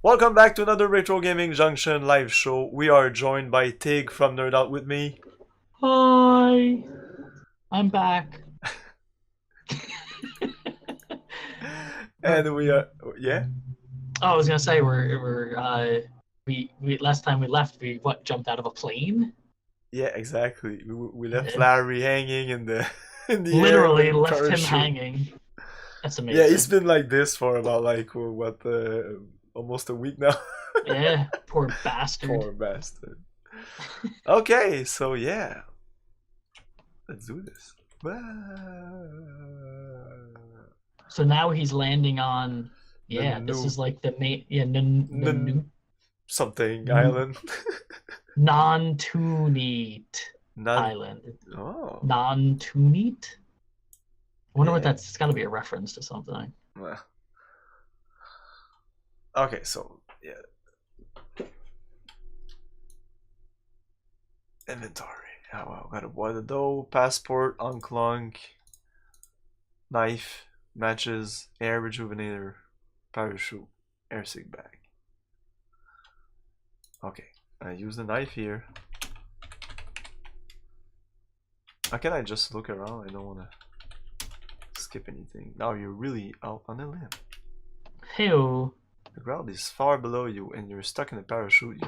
Welcome back to another Retro Gaming Junction live show. We are joined by Tig from Nerd Out with me. Hi, I'm back. And we are, yeah? Oh, I was gonna say we last time we left we jumped out of a plane. Yeah, exactly. We left Larry hanging in the air Literally with a left him parachute. hanging. That's amazing. Yeah, he's been like this for about almost a week now. Yeah, poor bastard. Poor bastard. Okay, so yeah, let's do this. So now he's landing on. Yeah, this is like the main. Yeah, something island. Non-Tunite island. Oh. Non-Tunite. I wonder what that's. It's got to be a reference to something. Okay, so yeah. Inventory. Oh, well, got a boil the dough, passport, unclunk, knife, matches, air rejuvenator, parachute, airsick bag. Okay, I use the knife here. How can I just look around? I don't want to skip anything. Now you're really out on a limb. Hey-o. The ground is far below you and you're stuck in a parachute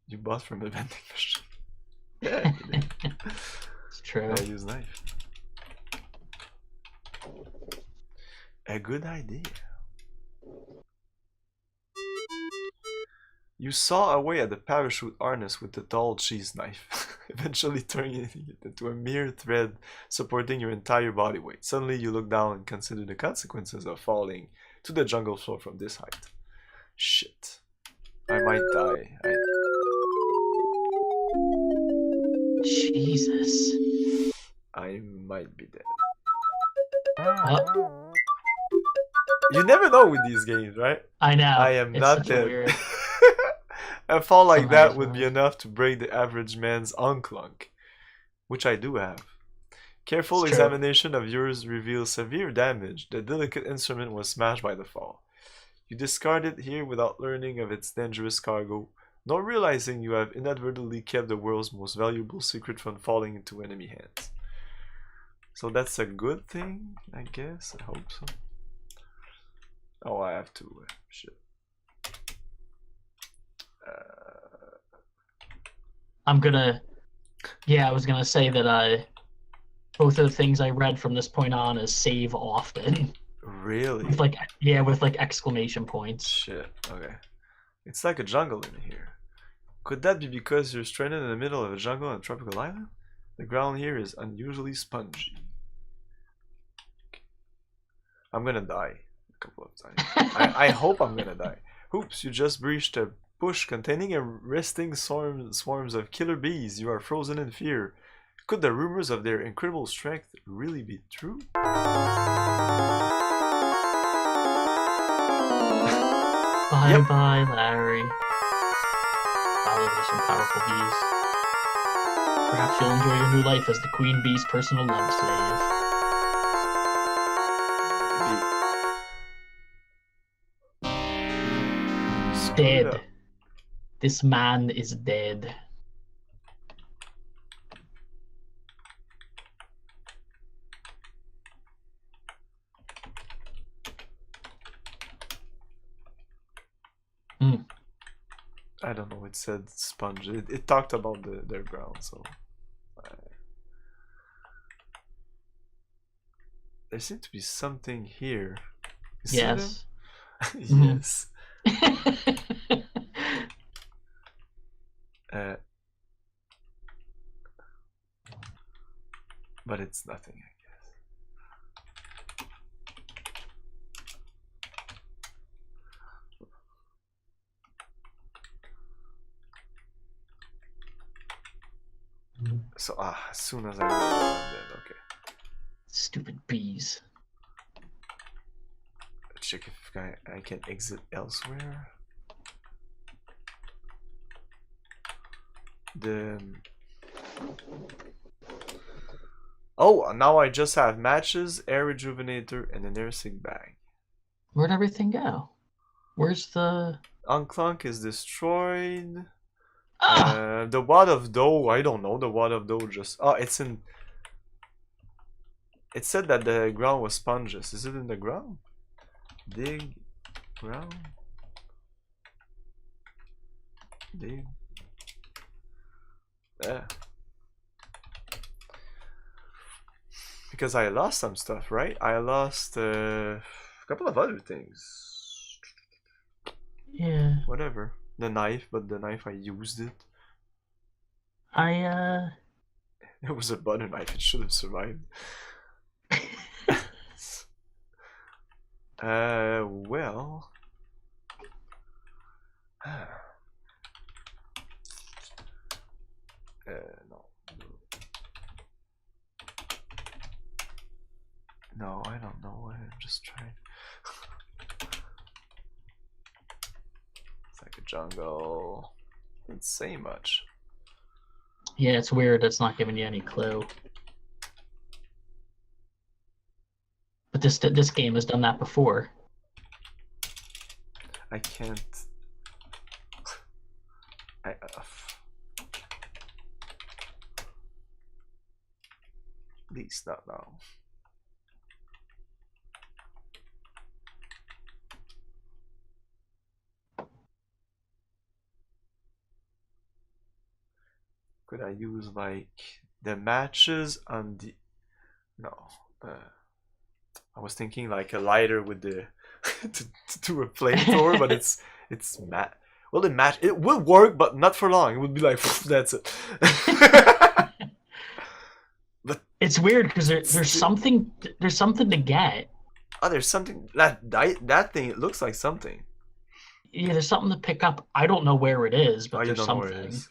you bought from a vending machine. Yeah, it's true. I use knife. A good idea. You saw away at the parachute harness with the dull cheese knife, eventually turning it into a mere thread supporting your entire body weight. Suddenly you look down and consider the consequences of falling to the jungle floor from this height. Shit. I might die. Jesus. I might be dead. Oh. You never know with these games, right? I know. I am not dead. Weird... A fall like that would be enough to break the average man's unclunk, which I do have. Careful examination of yours reveals severe damage. The delicate instrument was smashed by the fall. You discard it here without learning of its dangerous cargo, nor realizing you have inadvertently kept the world's most valuable secret from falling into enemy hands. So that's a good thing, I guess. I hope so. Oh, I have to. Shit. I'm gonna. Yeah, I was gonna say that both of the things I read from this point on is save often. Really? With like exclamation points. Shit. Okay. It's like a jungle in here. Could that be because you're stranded in the middle of a jungle on a tropical island? The ground here is unusually spongy. Okay. I'm gonna die a couple of times. I hope I'm gonna die. Oops, you just breached a bush containing a resting swarms of killer bees. You are frozen in fear. Could the rumors of their incredible strength really be true? Bye, Larry. Wow, those are some powerful bees. Perhaps you'll enjoy your new life as the queen bee's personal love slave. Dead. This man is dead. I don't know, it said sponge. It talked about their ground, so... There seems to be something here. You yes. Yes. But it's nothing, I guess. So, as soon as I know I'm dead, okay. Stupid bees. Check if I can exit elsewhere. Oh, now I just have matches, air rejuvenator, and an airsick bag. Where'd everything go? Where's the... Unclunk is destroyed. Ah! The wad of dough, I don't know. The wad of dough just... Oh, it's in... It said that the ground was sponges. Is it in the ground? Dig... ground? Dig... Yeah. Because I lost some stuff, right? I lost a couple of other things. Yeah. Whatever. The knife, but the knife I used it. It was a butter knife, it should have survived. Well. No. No, I don't know. I'm just trying. It's like a jungle. Didn't say much. Yeah, it's weird. It's not giving you any clue. But this game has done that before. I can't. At least not now. Could I use like the matches on the... No. I was thinking like a lighter with the to do a flamethrower, but it's matte. Well, the match it will work, but not for long. It would be like that's it. But it's weird because there's something to get. Oh, there's something that thing. It looks like something. Yeah, there's something to pick up. I don't know where it is, but there's something. Know where it is.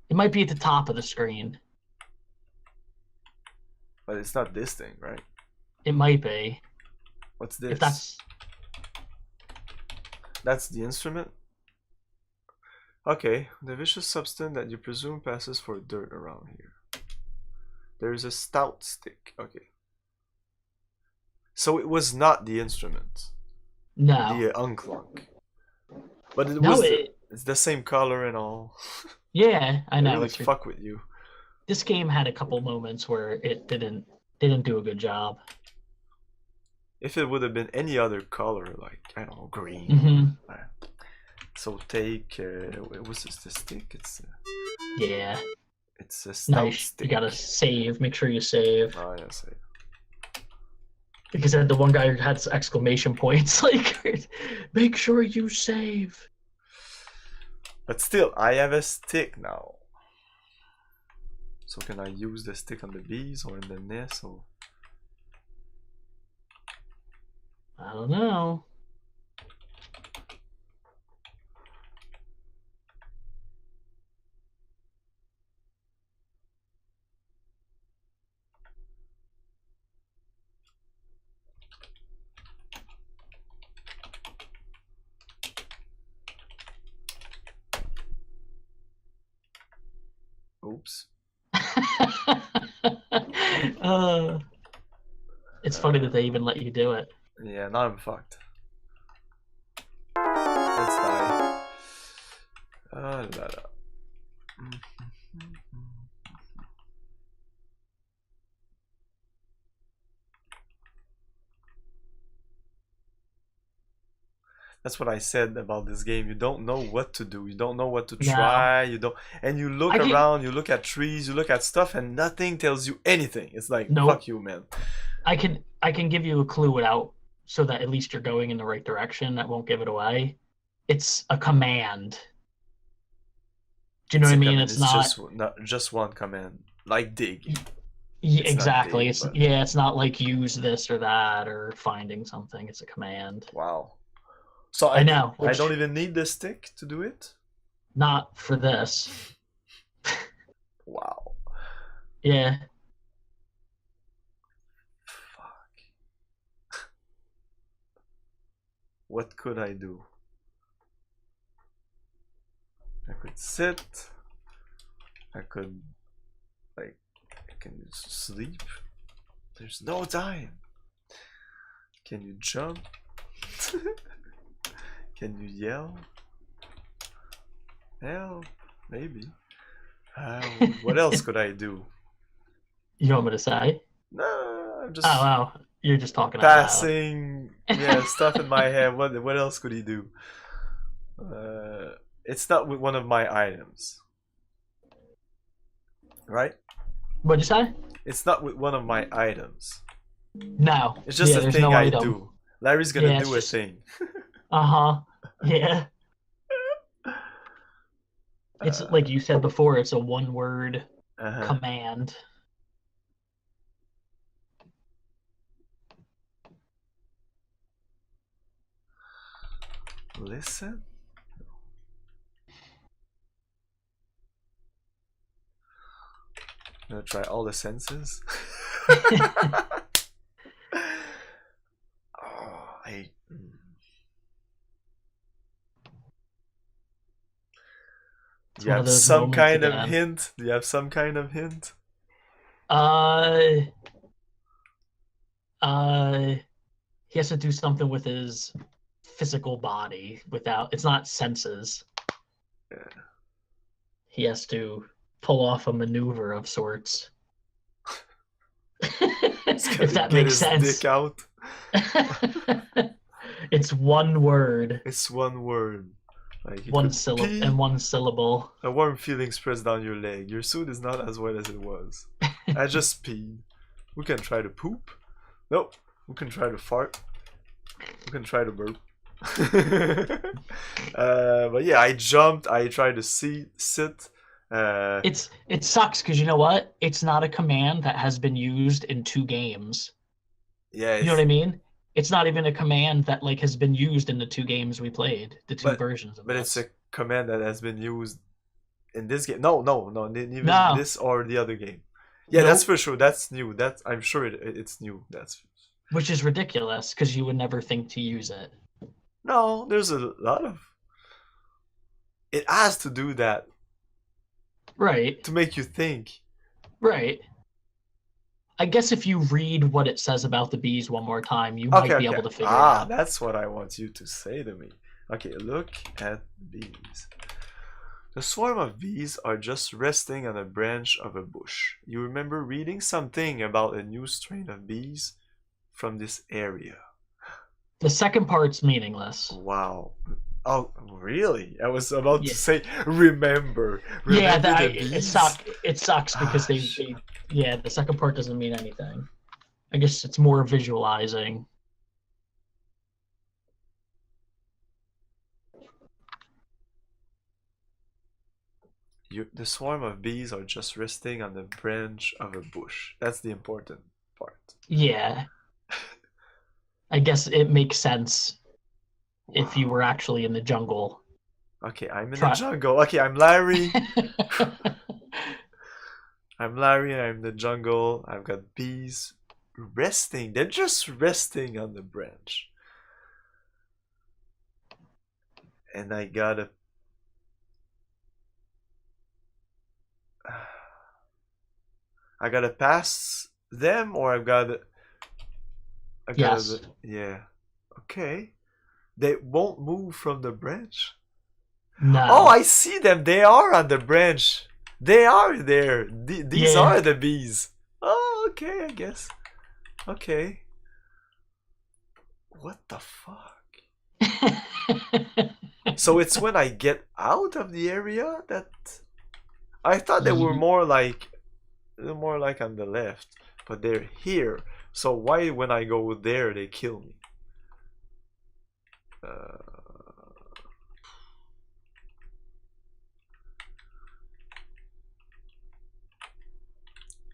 It might be at the top of the screen. But it's not this thing, right? It might be. What's this? If that's the instrument? Okay, the vicious substance that you presume passes for dirt around here. There is a stout stick. Okay. So it was not the instrument. No. The unclunk. But it was it's the same color and all. Yeah, I know. Really fuck with you. This game had a couple moments where it didn't do a good job. If it would have been any other color, like I don't know, green. So take what's this? The stick? It's yeah. It's a stout nice. Stick. You gotta save. Make sure you save. Oh yeah, save. Because the one guy had exclamation points like, make sure you save. But still, I have a stick now. So can I use the stick on the bees or in the nest or? I don't know. Oops. It's funny that they even let you do it. Yeah, now I'm fucked. Let's die. That's what I said about this game. You don't know what to do. You don't know what to try. You don't, and you look around. You look at trees. You look at stuff, and nothing tells you anything. It's like fuck you, man. I can give you a clue without, so that at least you're going in the right direction. That won't give it away. It's a command. Do you know what I mean? It's not just one command, like dig. Yeah, exactly. It's not like use this or that or finding something. It's a command. Wow. So I know. I don't even need the stick to do it? Not for this. Wow. Yeah. Fuck. What could I do? I could sit. I could, like, can you sleep? There's no time. Can you jump? Can you yell? Hell, maybe. What else could I do? You want me to say? No, I'm just Oh wow, you're just talking passing. Yeah, stuff in my head. What else could he do? It's not with one of my items, right? What'd you say? It's not with one of my items. No. It's just a there's thing no I item. do. Larry's gonna do a thing. Uh-huh. Yeah. It's like you said before, it's a one-word command. Listen? I'm gonna try all the senses. Do you have some kind of hint? Do you have some kind of hint? He has to do something with his physical body without, it's not senses. Yeah. He has to pull off a maneuver of sorts. If that makes sense. Dick out. It's one word. It's one word. Like one syllable and one syllable. A warm feeling spreads down your leg. Your suit is not as wet as it was. I just peed. We can try to poop. Nope. We can try to fart. We can try to burp. But yeah, I jumped. I tried to sit. It sucks because you know what? It's not a command that has been used in 2 games. Yeah, you know what I mean? It's not even a command that like has been used in the 2 games we played, the 2 versions of it. But it's a command that has been used in this game. No, even this or the other game. Yeah, nope. That's for sure. That's new. I'm sure it's new. Which is ridiculous because you would never think to use it. No, there's a lot of. It has to do that. Right. To make you think. Right. I guess if you read what it says about the bees one more time, you might be able to figure it out. That's what I want you to say to me. Okay, look at bees. The swarm of bees are just resting on a branch of a bush. You remember reading something about a new strain of bees from this area. The second part's meaningless. Wow. Oh, really? I was about to say, remember yeah, it sucks because they the second part doesn't mean anything. I guess it's more visualizing. The swarm of bees are just resting on the branch of a bush. That's the important part. Yeah. I guess it makes sense. Wow. If you were actually in the jungle. Okay, I'm in the jungle. Okay, I'm Larry. I'm Larry, I'm in the jungle. I've got bees resting. They're just resting on the branch. And I gotta... I gotta pass them or I've gotta... Yes. Yeah. Okay. They won't move from the branch? No. Oh, I see them. They are on the branch. They are there. These are the bees. Oh, okay, I guess. Okay. What the fuck? So it's when I get out of the area that... I thought they were more like on the left. But they're here. So why when I go there they kill me?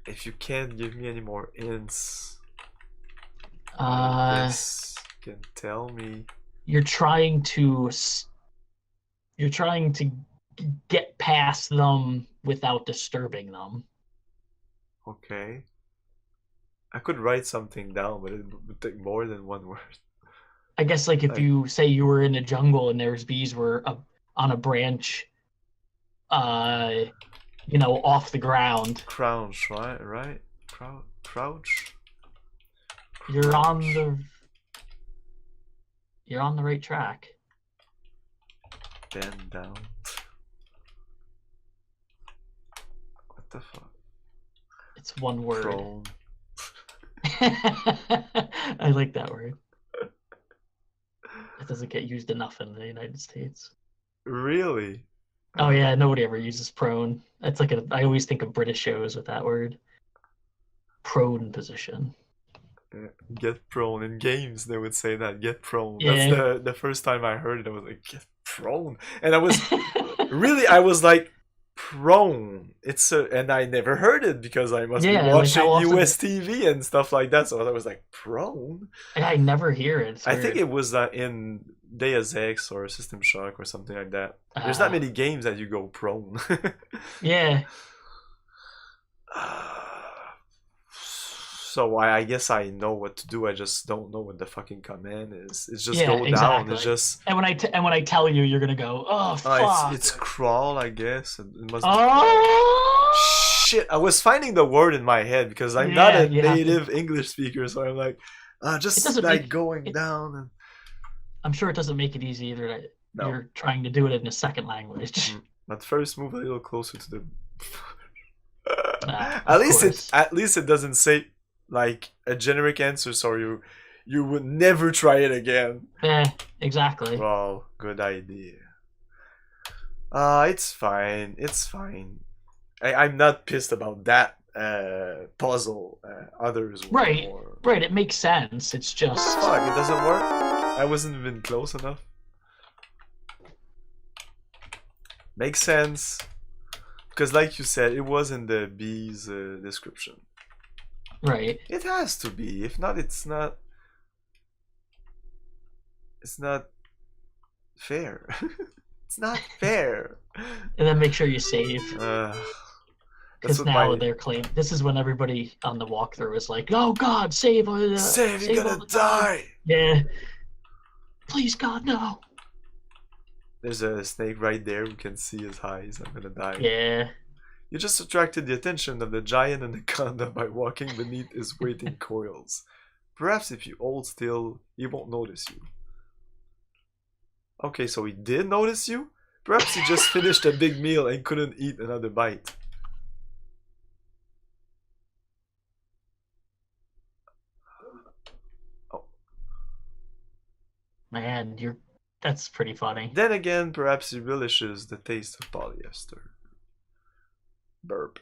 If you can't give me any more hints, this can tell me. You're trying to get past them without disturbing them. Okay. I could write something down, but it would take more than one word. I guess like if you say you were in a jungle and there's bees were on a branch, you know, off the ground. Crouch, right? Crouch. You're on the right track. Bend down. What the fuck? It's one word. Prone. I like that word. It doesn't get used enough in the United States. Really? Oh yeah, nobody ever uses prone. That's like I always think of British shows with that word. Prone position. Get prone. In games they would say that, get prone. Yeah. That's the first time I heard it, I was like, get prone. And I was I was like, prone. And I never heard it because I must be watching like US TV and stuff like that. So I was like, prone? I never hear it. I think it was in Deus Ex or System Shock or something like that. There's not many games that you go prone. Yeah. So I guess I know what to do. I just don't know what the fucking command is. It's just Yeah, go exactly. down. It's just. And when I tell you, you're gonna go, oh fuck. It's crawl, I guess. It must. Oh shit! I was finding the word in my head because I'm not a native English speaker, so I'm like, just like going down. And I'm sure it doesn't make it easy either that you're trying to do it in a second language. But first, move a little closer to the. At least it doesn't say like a generic answer, so you would never try it again. Yeah, exactly. Well, good idea. It's fine. It's fine. I'm not pissed about that puzzle. Others were more... Right, it makes sense. It's just... Fuck, it doesn't work? I wasn't even close enough. Makes sense. Because like you said, it was in the B's description. Right. It has to be. If not, it's not... It's not fair. It's not fair. And then make sure you save. Because now they're claiming... This is when everybody on the walkthrough is like, oh god, save! Save, you're gonna die! Yeah. Please god, no. There's a snake right there. We can see his eyes. I'm gonna die. Yeah. You just attracted the attention of the giant anaconda by walking beneath his waiting coils. Perhaps if you hold still, he won't notice you. Okay, so he did notice you? Perhaps he just finished a big meal and couldn't eat another bite. Oh. Man, that's pretty funny. Then again, perhaps he relishes the taste of polyester. Burp.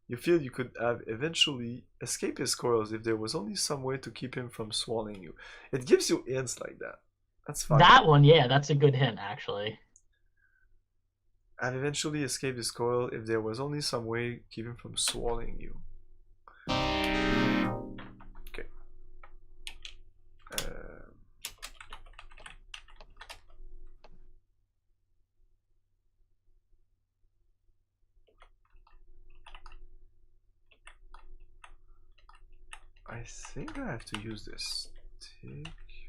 You feel you could have eventually escaped his coils if there was only some way to keep him from swallowing you. It gives you hints like that. That's fine. That one, yeah, that's a good hint, actually. I've eventually escaped his coil if there was only some way to keep him from swallowing you. Okay. I think I have to use this stick,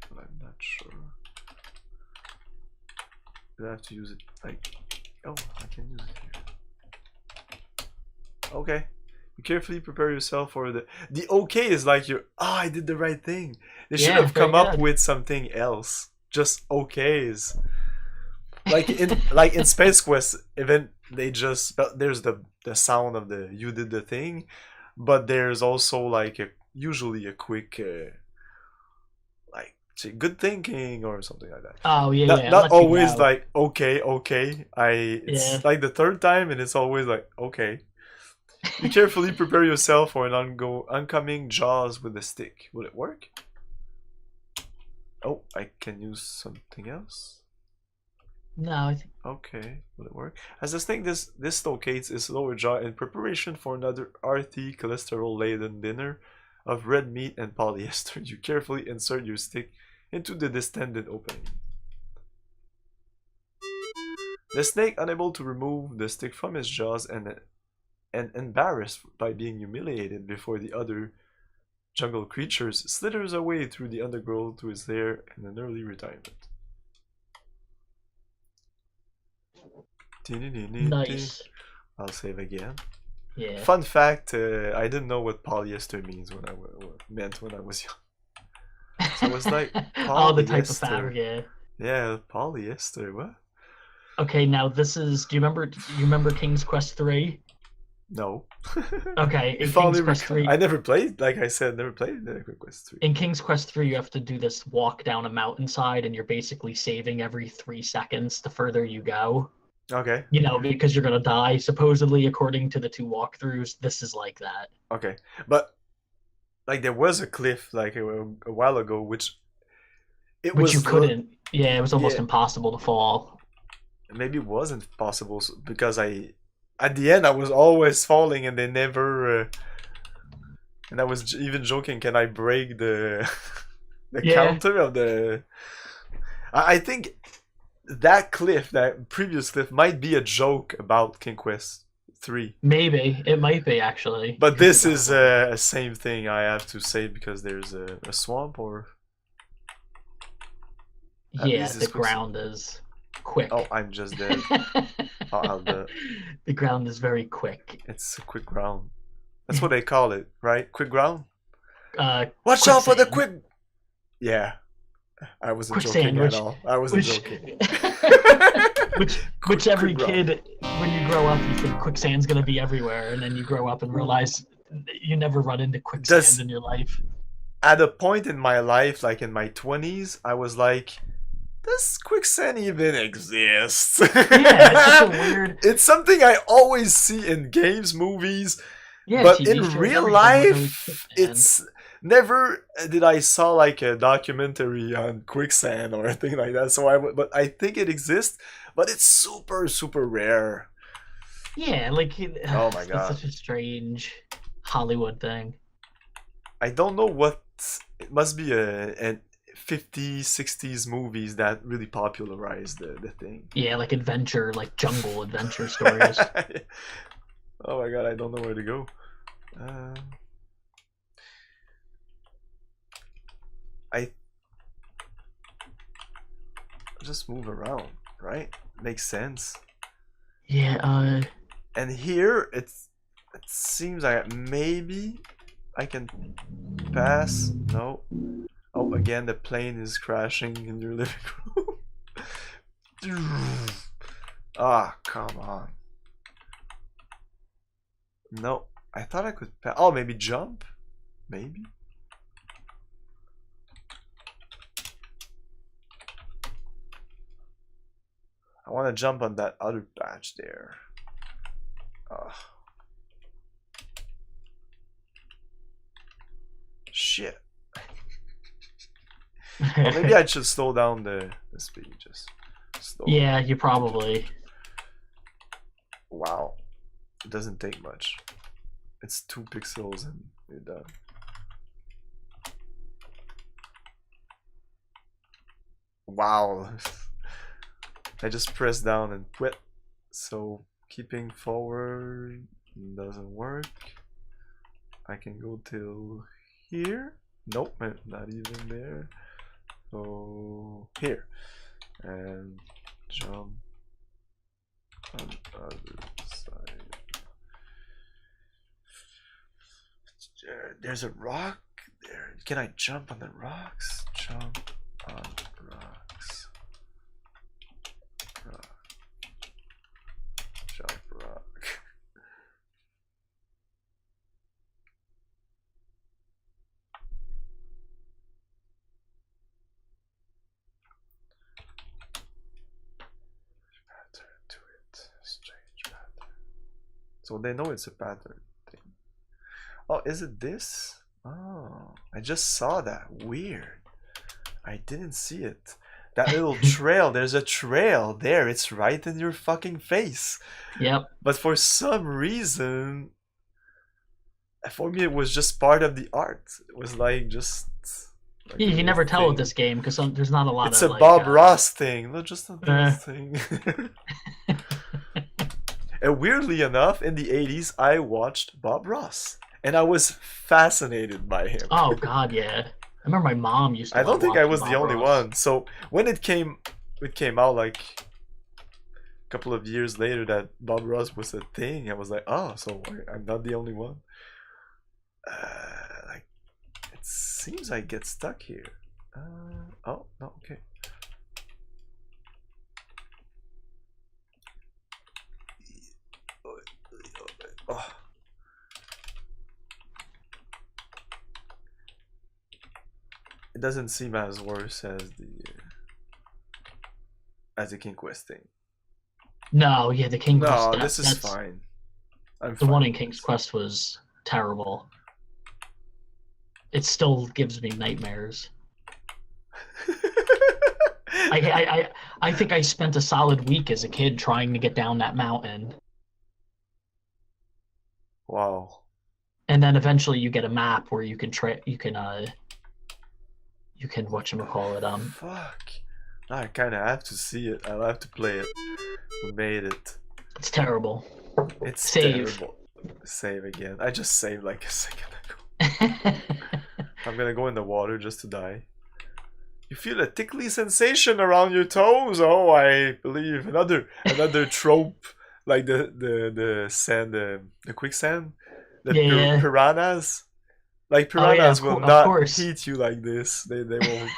but I'm not sure. Do I have to use it like... Oh, I can use it here. Okay. You carefully prepare yourself for the okay is like you're... Oh, I did the right thing. They should have come up with something else. Just okays. Like in Space Quest, event they just... There's the sound of the you did the thing, but there's also like usually a quick like good thinking or something like that. Oh yeah, not always like okay. It's like the third time and it's always like okay. You carefully prepare yourself for an oncoming jaws with a stick. Will it work? Oh, I can use something else. No, I think... Okay, will it work? As the snake dislocates its lower jaw in preparation for another RT cholesterol-laden dinner of red meat and polyester, you carefully insert your stick into the distended opening. The snake, unable to remove the stick from his jaws and embarrassed by being humiliated before the other jungle creatures, slithers away through the undergrowth to his lair in an early retirement. Nice. I'll save again. Yeah. Fun fact, I didn't know what polyester means when I was young. So it was like Oh, the type of polyester. fabric, yeah. Yeah, polyester. What? Okay, now this is. Do you remember King's Quest 3? No. Okay, in If King's only Quest 3. I never played. Like I said, never played the Quick Quest 3. In King's Quest 3, you have to do this walk down a mountainside, and you're basically saving every 3 seconds the further you go. Okay. You know, because you're gonna die. Supposedly, according to the 2 walkthroughs, this is like that. Okay, but like there was a cliff like a while ago, which you couldn't. Yeah, it was almost impossible to fall. Maybe it wasn't possible because at the end I was always falling, and they never. And I was even joking. Can I break the counter of the? I think that cliff, that previous cliff, might be a joke about King Quest 3. Maybe it might be actually. But this is a same thing. I have to say because there's a swamp or. Yeah, the ground is quick. Oh, I'm just dead. The ground is very quick. It's a quick ground. That's what they call it, right? Quick ground? Watch out for the quick... Yeah. I wasn't joking at all. I wasn't joking. which every kid, when you grow up, you think quicksand's going to be everywhere, and then you grow up and realize you never run into quicksand in your life. At a point in my life, like in my 20s, I was like... Does quicksand even exist? Yeah, it's such a weird... It's something I always see in games, movies, yeah, but TV in shows, real life, it's never did I saw like a documentary on quicksand or anything like that. So but I think it exists, but it's super, super rare. Yeah, like oh my god, it's such a strange Hollywood thing. I don't know what it must be a 50s, 60s movies that really popularized the thing. Yeah, like adventure, like jungle adventure stories. Oh my god, I don't know where to go. I just move around, right? Makes sense. Yeah, and here it seems like maybe I can pass. No. Oh, again, the plane is crashing in your living room. Ah, come on. No, I thought I could pass. Oh, maybe jump? Maybe? I want to jump on that other patch there. Shit. Well, maybe I should slow down the speed. Just slow yeah, you probably. Wow. It doesn't take much. It's 2 pixels and you're done. Wow. I just pressed down and quit. So keeping forward doesn't work. I can go till here. Nope, not even there. So here. And jump on the other side. There's a rock there. Can I jump on the rocks? Jump on rocks. Rock. Jump rock. Pattern to it. Strange pattern. So they know it's a pattern thing. Oh, is it this? Oh, I just saw that. Weird. I didn't see it. That little trail. There's a trail there. It's right in your fucking face. Yep. But for some reason, for me, it was just part of the art. It was like just. Like you can never tell with this game because there's not a lot it's of. It's a Bob Ross thing. Not just a thing. And weirdly enough, in the 80s, I watched Bob Ross. And I was fascinated by him. Oh God, yeah. I remember my mom used to. I don't think I was the only one. So when it came out like couple of years later that Bob Ross was a thing, I was like, oh, so I'm not the only one. Like, it seems I get stuck here. Oh, no, okay. Oh. It doesn't seem as worse as the King Quest thing. No, yeah, the King Quest. No, this is fine. The one in King's Quest was terrible. It still gives me nightmares. I think I spent a solid week as a kid trying to get down that mountain. Wow. And then eventually you get a map where you can whatchamacallit. Fuck. I kind of have to see it. I'll have to play it. We made it. It's terrible. It's Save. terrible. Save again. I just saved like a second ago. I'm gonna go in the water just to die. You feel a tickly sensation around your toes. Oh, I believe another trope, like the sand, the quicksand, the piranhas. Like piranhas will not hit you like this. They won't.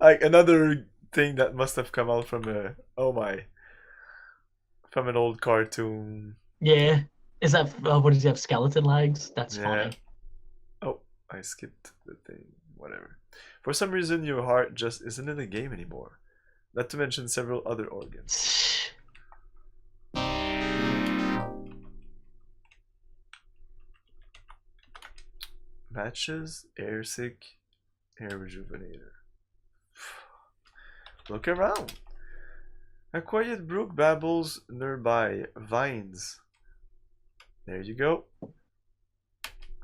Like another thing that must have come out from from an old cartoon. Yeah. Is that what does he have? Skeleton legs? That's funny. Oh, I skipped the thing. Whatever. For some reason, your heart just isn't in the game anymore. Not to mention several other organs. Matches, airsick, air rejuvenator. Look around. A quiet brook babbles nearby. Vines. There you go.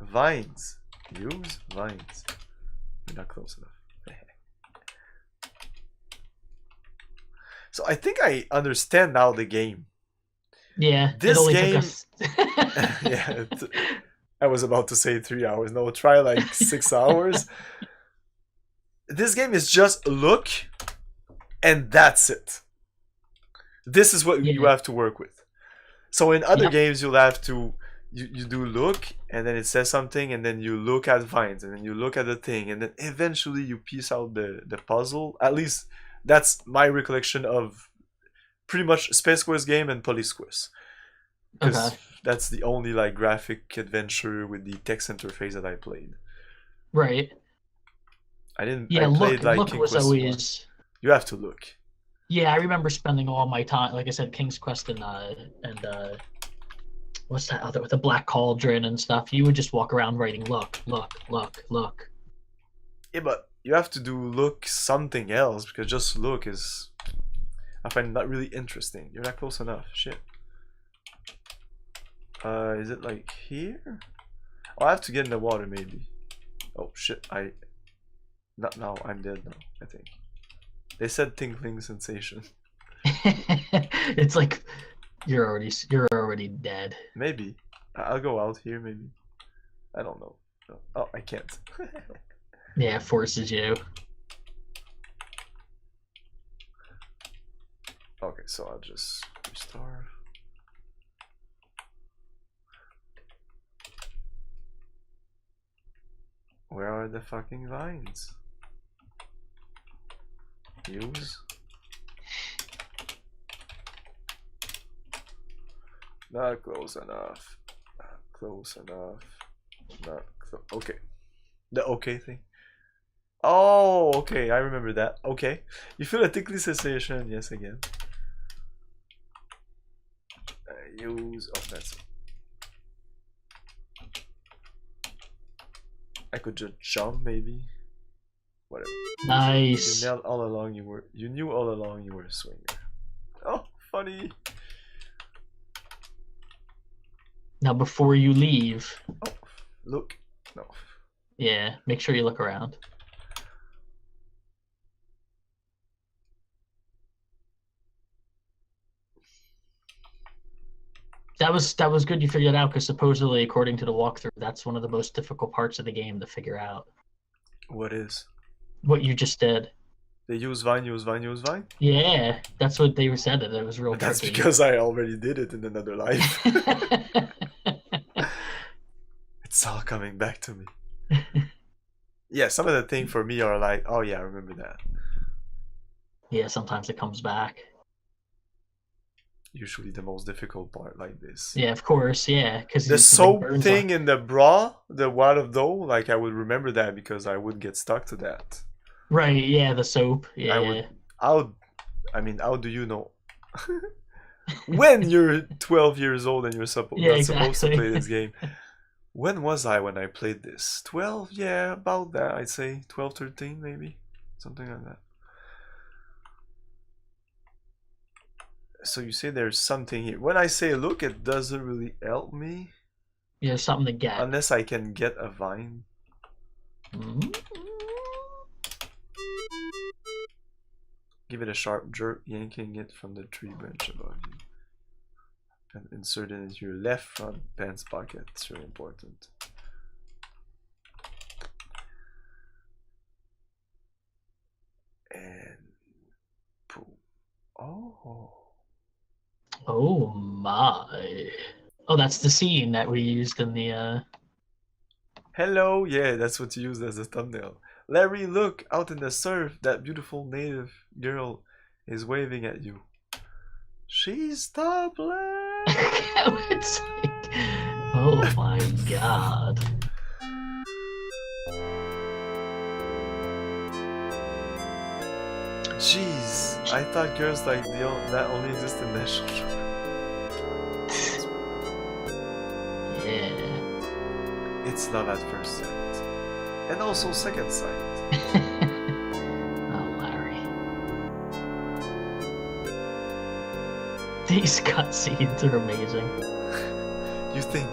Vines. Use vines. You're not close enough. So I think I understand now the game. Yeah. This game. Yeah. I was about to say 3 hours. No, try like 6 hours. This game is just look, and that's it. This is what you have to work with. So in other games, you'll have to you do look, and then it says something, and then you look at vines, and then you look at the thing, and then eventually you piece out the puzzle. At least that's my recollection of pretty much Space Quest game and Police Quest. Because that's the only like graphic adventure with the text interface that I played. Right. I didn't. Yeah, I played like look King was Quest always. 1. You have to look. Yeah, I remember spending all my time, like I said, King's Quest and what's that other with the Black Cauldron and stuff. You would just walk around writing look. Yeah, but you have to do look something else because just look is, I find not really interesting. You're not close enough. Shit. Is it like here? Oh, I have to get in the water maybe. Oh shit! Not now. I'm dead now. I think. They said tingling sensation. It's like you're already dead. Maybe. I'll go out here maybe. I don't know. Oh, I can't. Yeah, it forces you. Okay, so I'll just restart. Where are the fucking vines? Use. Not close enough. Not close enough. Not close. Okay. The okay thing. Oh, okay. I remember that. Okay. You feel a tickly sensation. Yes, again. Use. Oh, that's it. I could just jump, maybe. Whatever. Nice. You knew all along you were a swinger. Oh, funny. Now, before you leave. Oh, look. No. Yeah, make sure you look around. That was good you figured it out, because supposedly, according to the walkthrough, that's one of the most difficult parts of the game to figure out. What is? What you just did. They use Vine, use Vine, use Vine? Yeah, that's what they said, that it was real But that's tricky. because I already did it in another life. It's all coming back to me. Yeah, some of the things for me are like, oh yeah, I remember that. Yeah, sometimes it comes back. Usually the most difficult part like this. Yeah, of course, yeah. Because The soap thing in the bra, the wad of dough, like I would remember that because I would get stuck to that. Right, yeah, the soap. Yeah. I mean, how do you know? When you're 12 years old and you're not supposed to play this game. When was I when I played this? 12? Yeah, about that, I'd say. 12, 13 maybe? Something like that. So you say there's something here. When I say look, it doesn't really help me. Yeah, something to get. Unless I can get a vine. Give it a sharp jerk, yanking it from the tree branch above you. And insert it into your left front pants pocket. It's really important. And boom. Oh. Oh my. Oh, that's the scene that we used in the Hello, yeah, that's what you used as a thumbnail. Larry, look, out in the surf, that beautiful native girl is waving at you. She's topless. It's like, oh my god. Jeez, I thought girls like that only exist in National Geographic. Yeah. It's love at first sight. And also second sight. Oh, Larry. These cutscenes are amazing. You think,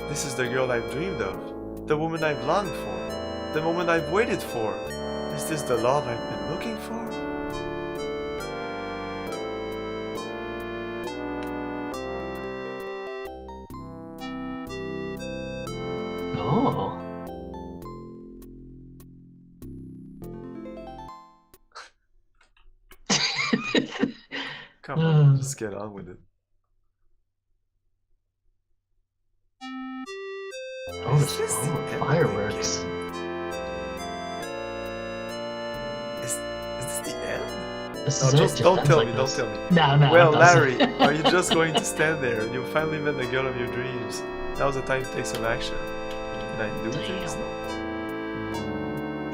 this is the girl I've dreamed of, the woman I've longed for, the moment I've waited for. Is this the love I've been looking for? Oh. Come on, just get on with it. Oh, this is fireworks. Is this the end? This No, is just don't tell me, don't tell me. No, no. Well, Larry, are you just going to stand there? You finally met the girl of your dreams. Now's the time to take some action. Can I do things? No.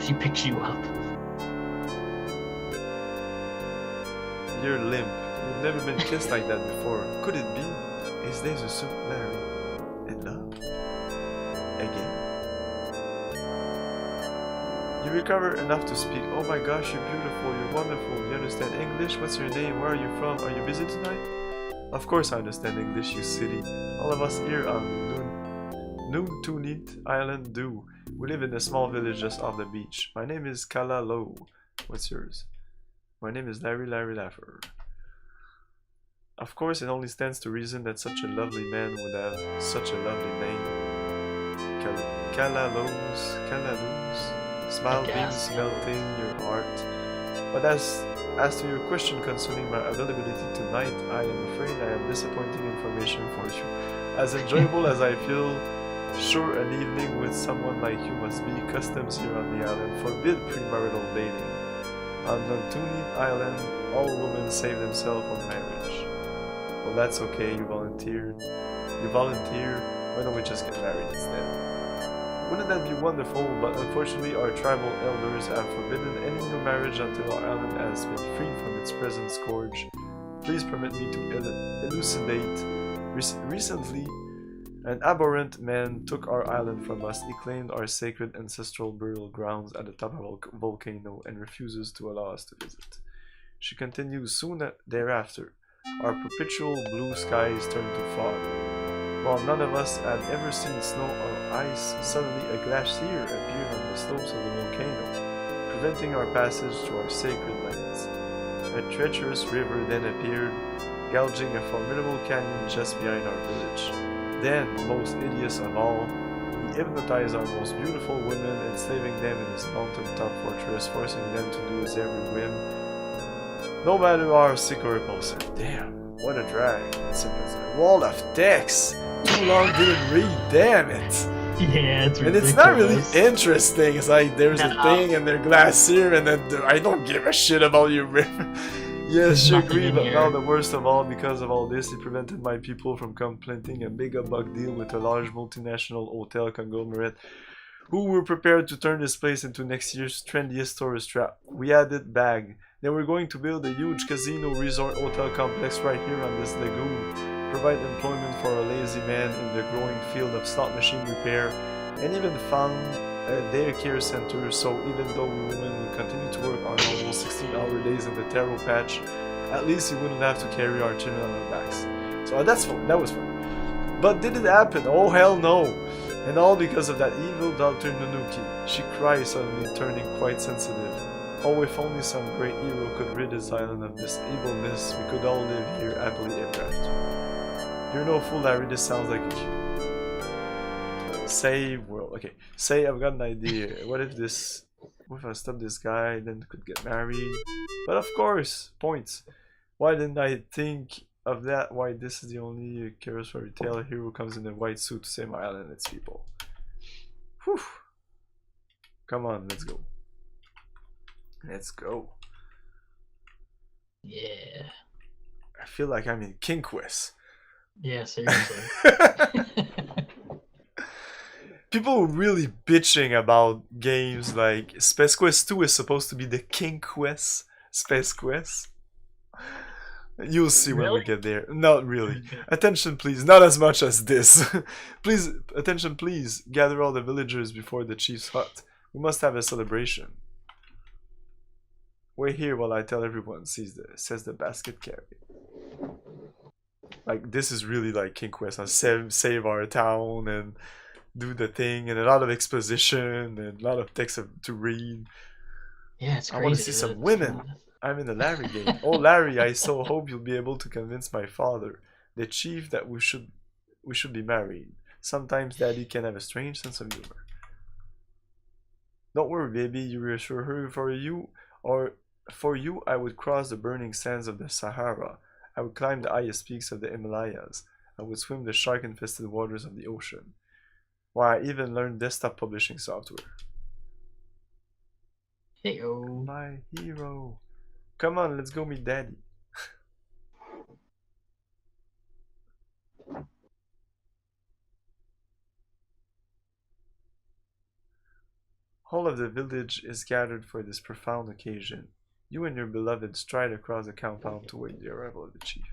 She picks you up. You're limp. You've never been kissed like that before. Could it be? Is this a soup, Larry? In love? Again? You recover enough to speak. Oh my gosh, you're beautiful, you're wonderful. You understand English? What's your name? Where are you from? Are you busy tonight? Of course I understand English, you silly. All of us here on Noontoonit Island do. We live in a small village just off the beach. My name is Kalalo. What's yours? My name is Larry Laffer. Of course, it only stands to reason that such a lovely man would have such a lovely name. Kalalos. Smile beams melting your heart. But as to your question concerning my availability tonight, I am afraid I have disappointing information for you. As enjoyable as I feel, sure an evening with someone like you must be. Customs here on the island forbid premarital dating. On Noontoonit Island, all women save themselves for marriage. Well, that's okay, you volunteer. Why don't we just get married instead? Wouldn't that be wonderful? But unfortunately our tribal elders have forbidden any new marriage until our island has been freed from its present scourge. Please permit me to elucidate. Recently, an abhorrent man took our island from us. He claimed our sacred ancestral burial grounds at the top of a volcano and refuses to allow us to visit. She continues, soon thereafter, our perpetual blue skies turned to fog. While none of us had ever seen snow or ice, suddenly a glacier appeared on the slopes of the volcano, preventing our passage to our sacred lands. A treacherous river then appeared, gouging a formidable canyon just behind our village. Then, most hideous of all, he hypnotize our most beautiful women, enslaving them in his mountain-top fortress, forcing them to do his every whim, no matter how sick or repulsive. Damn, what a drag. Wall of text! Too long didn't read, damn it! Yeah, it's ridiculous. And it's not really interesting. It's like there's a thing and their glass here, and then I don't give a shit about your river. Yes, you agree, but now the worst of all, because of all this, it prevented my people from completing a mega buck deal with a large multinational hotel conglomerate who were prepared to turn this place into next year's trendiest tourist trap. We had it bagged. They were going to build a huge casino resort hotel complex right here on this lagoon, provide employment for a lazy man in the growing field of slot machine repair, and even found a daycare center, so even though we women would continue to work on almost 16-hour days in the taro patch, at least we wouldn't have to carry our children on our backs. So that's fun, that was fun. But did it happen? Oh hell no! And all because of that evil daughter Nunuki. She cries, suddenly turning quite sensitive. Oh, if only some great hero could rid his island of this evilness, we could all live here happily ever after. You're no fool, Larry, this sounds like a cue. Save world. Okay, say I've got an idea. What if I stop this guy, then could get married? But of course, points. Why didn't I think of that? Why this is the only Kairos fairy tale hero comes in a white suit to save my island and its people. Whew. Come on, let's go. Let's go. Yeah. I feel like I'm in King Quest. Yeah, seriously. People were really bitching about games like Space Quest 2 is supposed to be the King Quest Space Quest. You'll see when we get there. Not really. Attention please, not as much as this. Please, attention please, gather all the villagers before the chief's hut. We must have a celebration. Wait here while I tell everyone, says the basket carrier. Like, this is really like King Quest. Save our town and do the thing, and a lot of exposition and a lot of text to read. Yeah, it's crazy. I want to see some women. I'm in the Larry game. Oh Larry, I so hope you'll be able to convince my father, the chief, that we should be married. Sometimes Daddy can have a strange sense of humor. Don't worry, baby, you reassure her. For you, I would cross the burning sands of the Sahara. I would climb the highest peaks of the Himalayas. I would swim the shark-infested waters of the ocean. Why, I even learned desktop publishing software. Hey-o. My hero. Come on, let's go meet Daddy. All of the village is gathered for this profound occasion. You and your beloved stride across the compound to wait the arrival of the chief.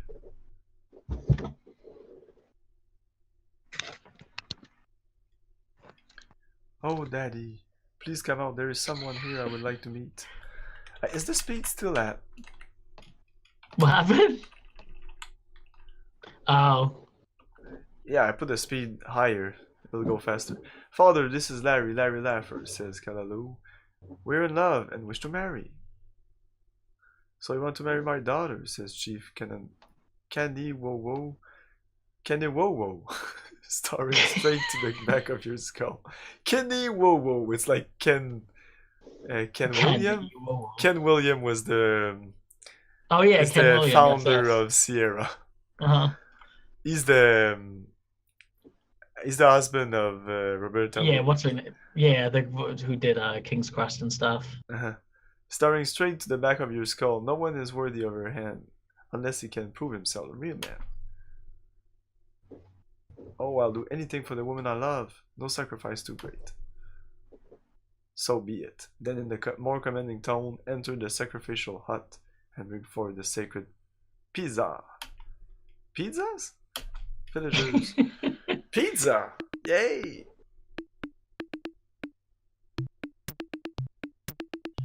Oh, Daddy, please come out. There is someone here I would like to meet. Is the speed still at? What happened? Oh. Yeah, I put the speed higher. It'll go faster. Father, this is Larry Laffer, says Kalalu. We're in love and wish to marry. So you want to marry my daughter, says Chief Candy Wo Wo. Starring straight to the back of your skull. Kenny Wo Wo. It's like Ken William. Ken William was the the founder of Sierra. He's the husband of Roberta. Yeah, what's her name? Yeah, who did King's Quest and stuff. Staring straight to the back of your skull. No one is worthy of her hand unless he can prove himself a real man. Oh, I'll do anything for the woman I love. No sacrifice too great. So be it. Then in the more commanding tone, enter the sacrificial hut and bring forward the sacred pizza. Pizzas? Villagers. Pizza! Yay!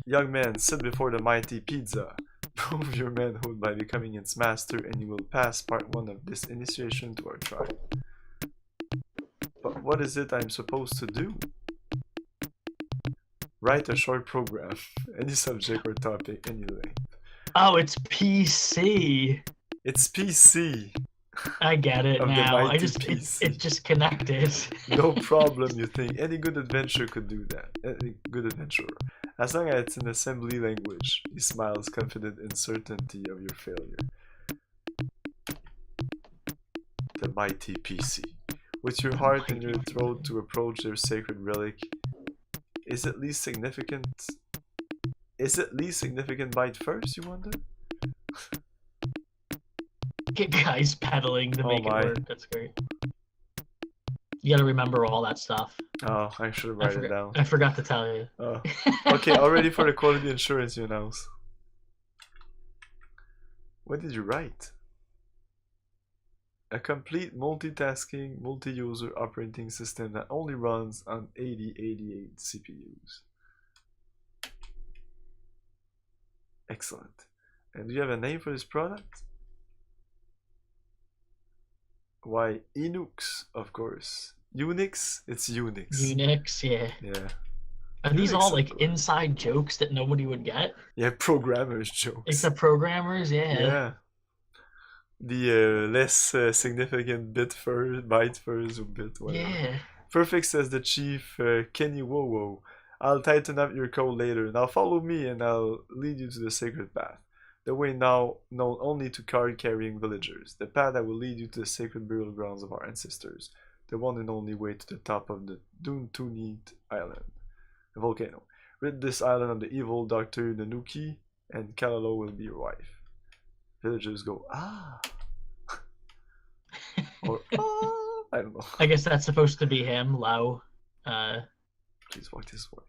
Young man, sit before the mighty pizza. Prove your manhood by becoming its master, and you will pass part 1 of this initiation to our tribe. But what is it I'm supposed to do? Write a short program, any subject or topic, any length. Oh, it's PC. It's PC. I get it of the now. mighty It PC. just connected. No problem, you think. Any good adventure could do that. Any good adventurer. As long as it's in assembly language. He smiles, confident in certainty of your failure. The mighty PC. With your heart in your throat to approach their sacred relic. Is it least significant? Is it least significant bite first, you wonder? Get guys pedaling to make it my. work. That's great. You gotta remember all that stuff. Oh, I should write it down. I forgot to tell you. Oh. Okay, all ready for the quality assurance you announce. What did you write? A complete multitasking, multi-user operating system that only runs on 8088 CPUs. Excellent. And do you have a name for this product? Why, Linux, of course. Unix? It's Unix. Unix, yeah. Yeah. Are these all like inside jokes that nobody would get? Yeah, programmers' jokes. It's the programmers, yeah. Yeah. The less significant bit first, byte first, or bit, whatever. Yeah. Perfect, says the chief, Kenny Wowo. I'll tighten up your code later. Now follow me and I'll lead you to the sacred path. The way now known only to card-carrying villagers. The path that will lead you to the sacred burial grounds of our ancestors. The one and only way to the top of the Duntunit Island. The volcano. Rid this island of the evil Dr. Nanuki, and Kalalo will be your wife. Villagers go, ah. Or, ah. I don't know. I guess that's supposed to be him, Lo. Please walk this way.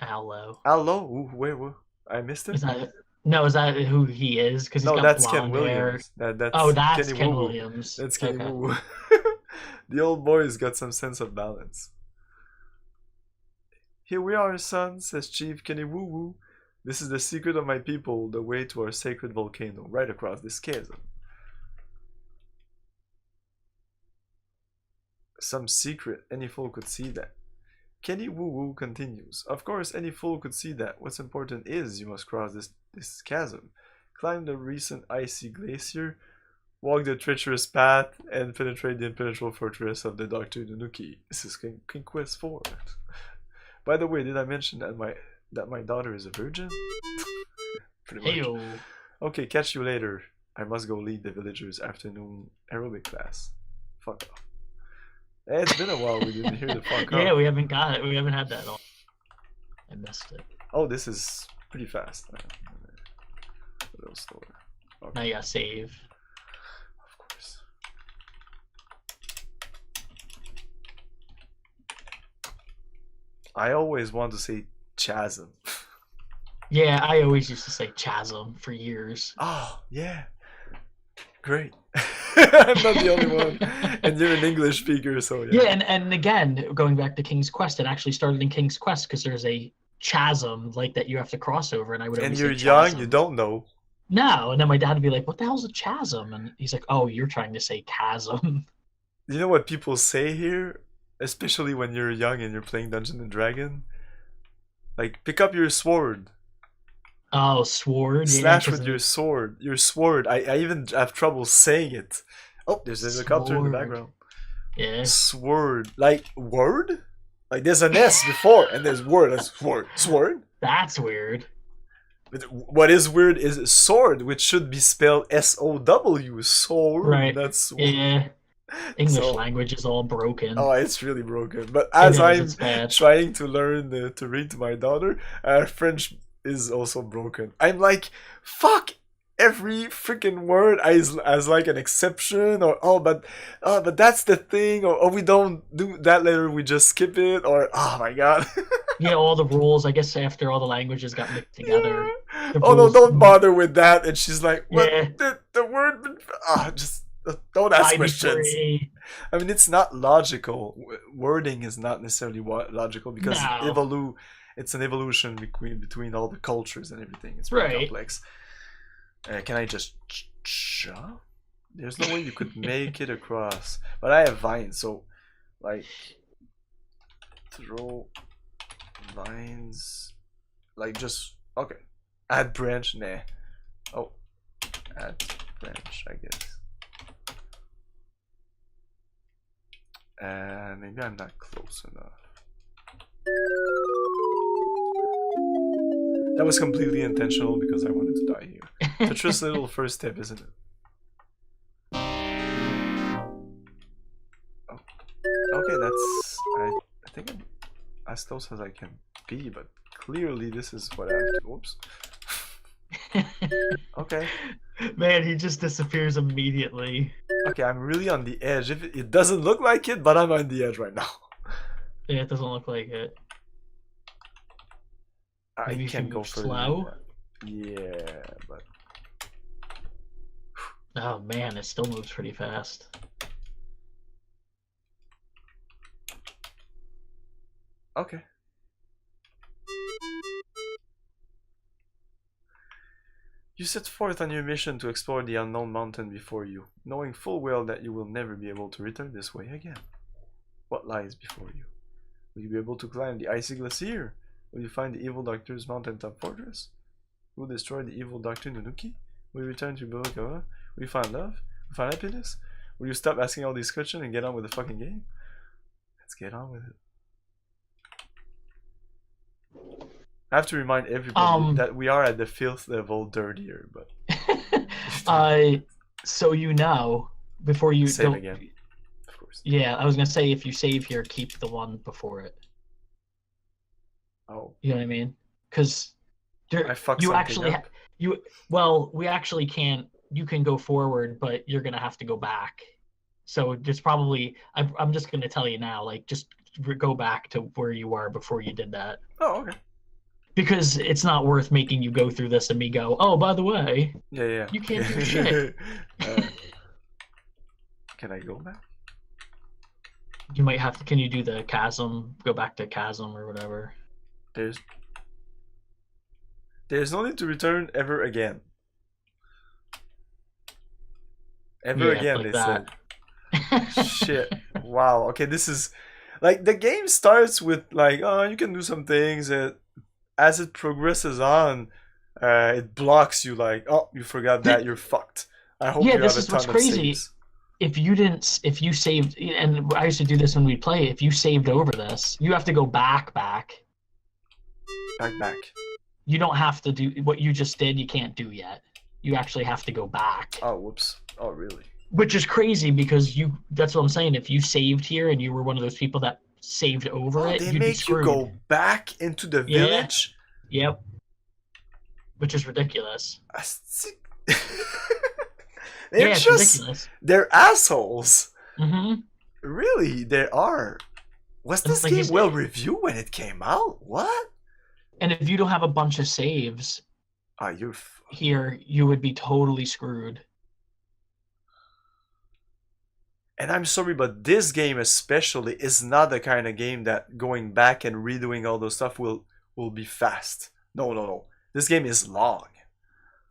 Allo. Allo? Ooh, wait, what? I missed it? Is that who he is? Because he's got that's blonde Ken hair. Williams. That's Kenny Ken Woo. Williams. That's Kenny Woo. The old boy's got some sense of balance. Here we are, son, says Chief Kenny Woo Woo. This is the secret of my people, the way to our sacred volcano, right across this chasm. Some secret, any fool could see that. Kenny Woo Woo continues. Of course, any fool could see that. What's important is you must cross this chasm, climb the recent icy glacier, walk the treacherous path, and penetrate the impenetrable fortress of the Dr. Nanuki. This is King Quest 4. By the way, did I mention that my daughter is a virgin? Pretty much. Okay, catch you later. I must go lead the villagers' afternoon aerobic class. Fuck off. Hey, it's been a while we didn't hear the fuck off. Yeah, we haven't got it. We haven't had that at all. I missed it. Oh, this is pretty fast. A little slower. Okay. Now you gotta save. Of course. I always want to say chasm. Yeah, I always used to say chasm for years. Oh, yeah. Great. I'm not the only one. And you're an English speaker, so yeah. Yeah, and again, going back to King's Quest, it actually started in King's Quest because there's a chasm like that you have to cross over, and I would always say And you're young, you don't know. No, and then my dad would be like, "What the hell's a chasm?" And he's like, "Oh, you're trying to say chasm." You know what people say here? Especially when you're young and you're playing Dungeons and Dragons? Like, pick up your sword. Oh, sword. Slash with your sword. Your sword. I even have trouble saying it. Oh, there's a helicopter in the background. Yeah. Sword. Like, word? Like, there's an S before, and there's word. That's sword. Sword? That's weird. But what is weird is sword, which should be spelled S-O-W. Sword. Right. That's sword. Yeah. English language is all broken. Oh, it's really broken. But as I'm trying to learn to read to my daughter, French is also broken. I'm like, fuck every freaking word as like an exception, or but that's the thing, or we don't do that letter, we just skip it, or oh my god. Yeah, all the rules, I guess after all the languages got mixed together. Oh no, don't bother with that. And she's like, what? Yeah. The word, just don't ask questions. I mean, it's not logical. Wording is not necessarily logical because it's an evolution between all the cultures and everything. It's very complex. Can I just jump? There's no way you could make it across. But I have vines, so like throw vines, like just okay. Add branch, nah. Oh, add branch, I guess. Maybe I'm not close enough. That was completely intentional because I wanted to die here. Tetris' little first step, isn't it? Oh. Okay, that's... I think I'm as close as I can be, but clearly this is what I have to... Oops. Okay. Man, he just disappears immediately. Okay, I'm really on the edge. If it doesn't look like it, but I'm on the edge right now. Yeah, it doesn't look like it. Maybe I can't go for slow. Yeah, but oh man, it still moves pretty fast. Okay. You set forth on your mission to explore the unknown mountain before you, knowing full well that you will never be able to return this way again. What lies before you? Will you be able to climb the icy glacier? Will you find the evil doctor's mountaintop fortress? Will you destroy the evil Dr. Nunuki? Will you return to Bilakawa? Will you find love? Will you find happiness? Will you stop asking all these questions and get on with the fucking game? Let's get on with it. I have to remind everybody that we are at the filth level dirtier, but so you know, before you save again, of course. Yeah, I was gonna say if you save here, keep the one before it. Oh, you know what I mean? Because you actually we actually can't. You can go forward, but you're gonna have to go back. So just probably, I'm just gonna tell you now, like just go back to where you were before you did that. Oh, okay. Because it's not worth making you go through this and me go, oh, by the way, yeah, you can't do shit. Can I go back? You might have to. Can you do the chasm? Go back to chasm or whatever. There's no need to return ever again. Ever again, like they said. Shit. Wow. Okay, this is like the game starts with like, oh, you can do some things. As it progresses on, it blocks you. Like, oh, you forgot that. You're fucked. I hope you have a ton of saves. Yeah, this is what's crazy. If you saved, and I used to do this when we play. If you saved over this, you have to go back. You don't have to do what you just did. You can't do yet. You actually have to go back. Oh, whoops. Oh, really? Which is crazy because that's what I'm saying. If you saved here and you were one of those people that saved over it, they make you go back into the village? Yep. Which is ridiculous. It's ridiculous. They're assholes. Mm-hmm. Really, they are. Was this game well reviewed when it came out? What? And if you don't have a bunch of saves here, you would be totally screwed. And I'm sorry, but this game especially is not the kind of game that going back and redoing all those stuff will be fast. No. This game is long.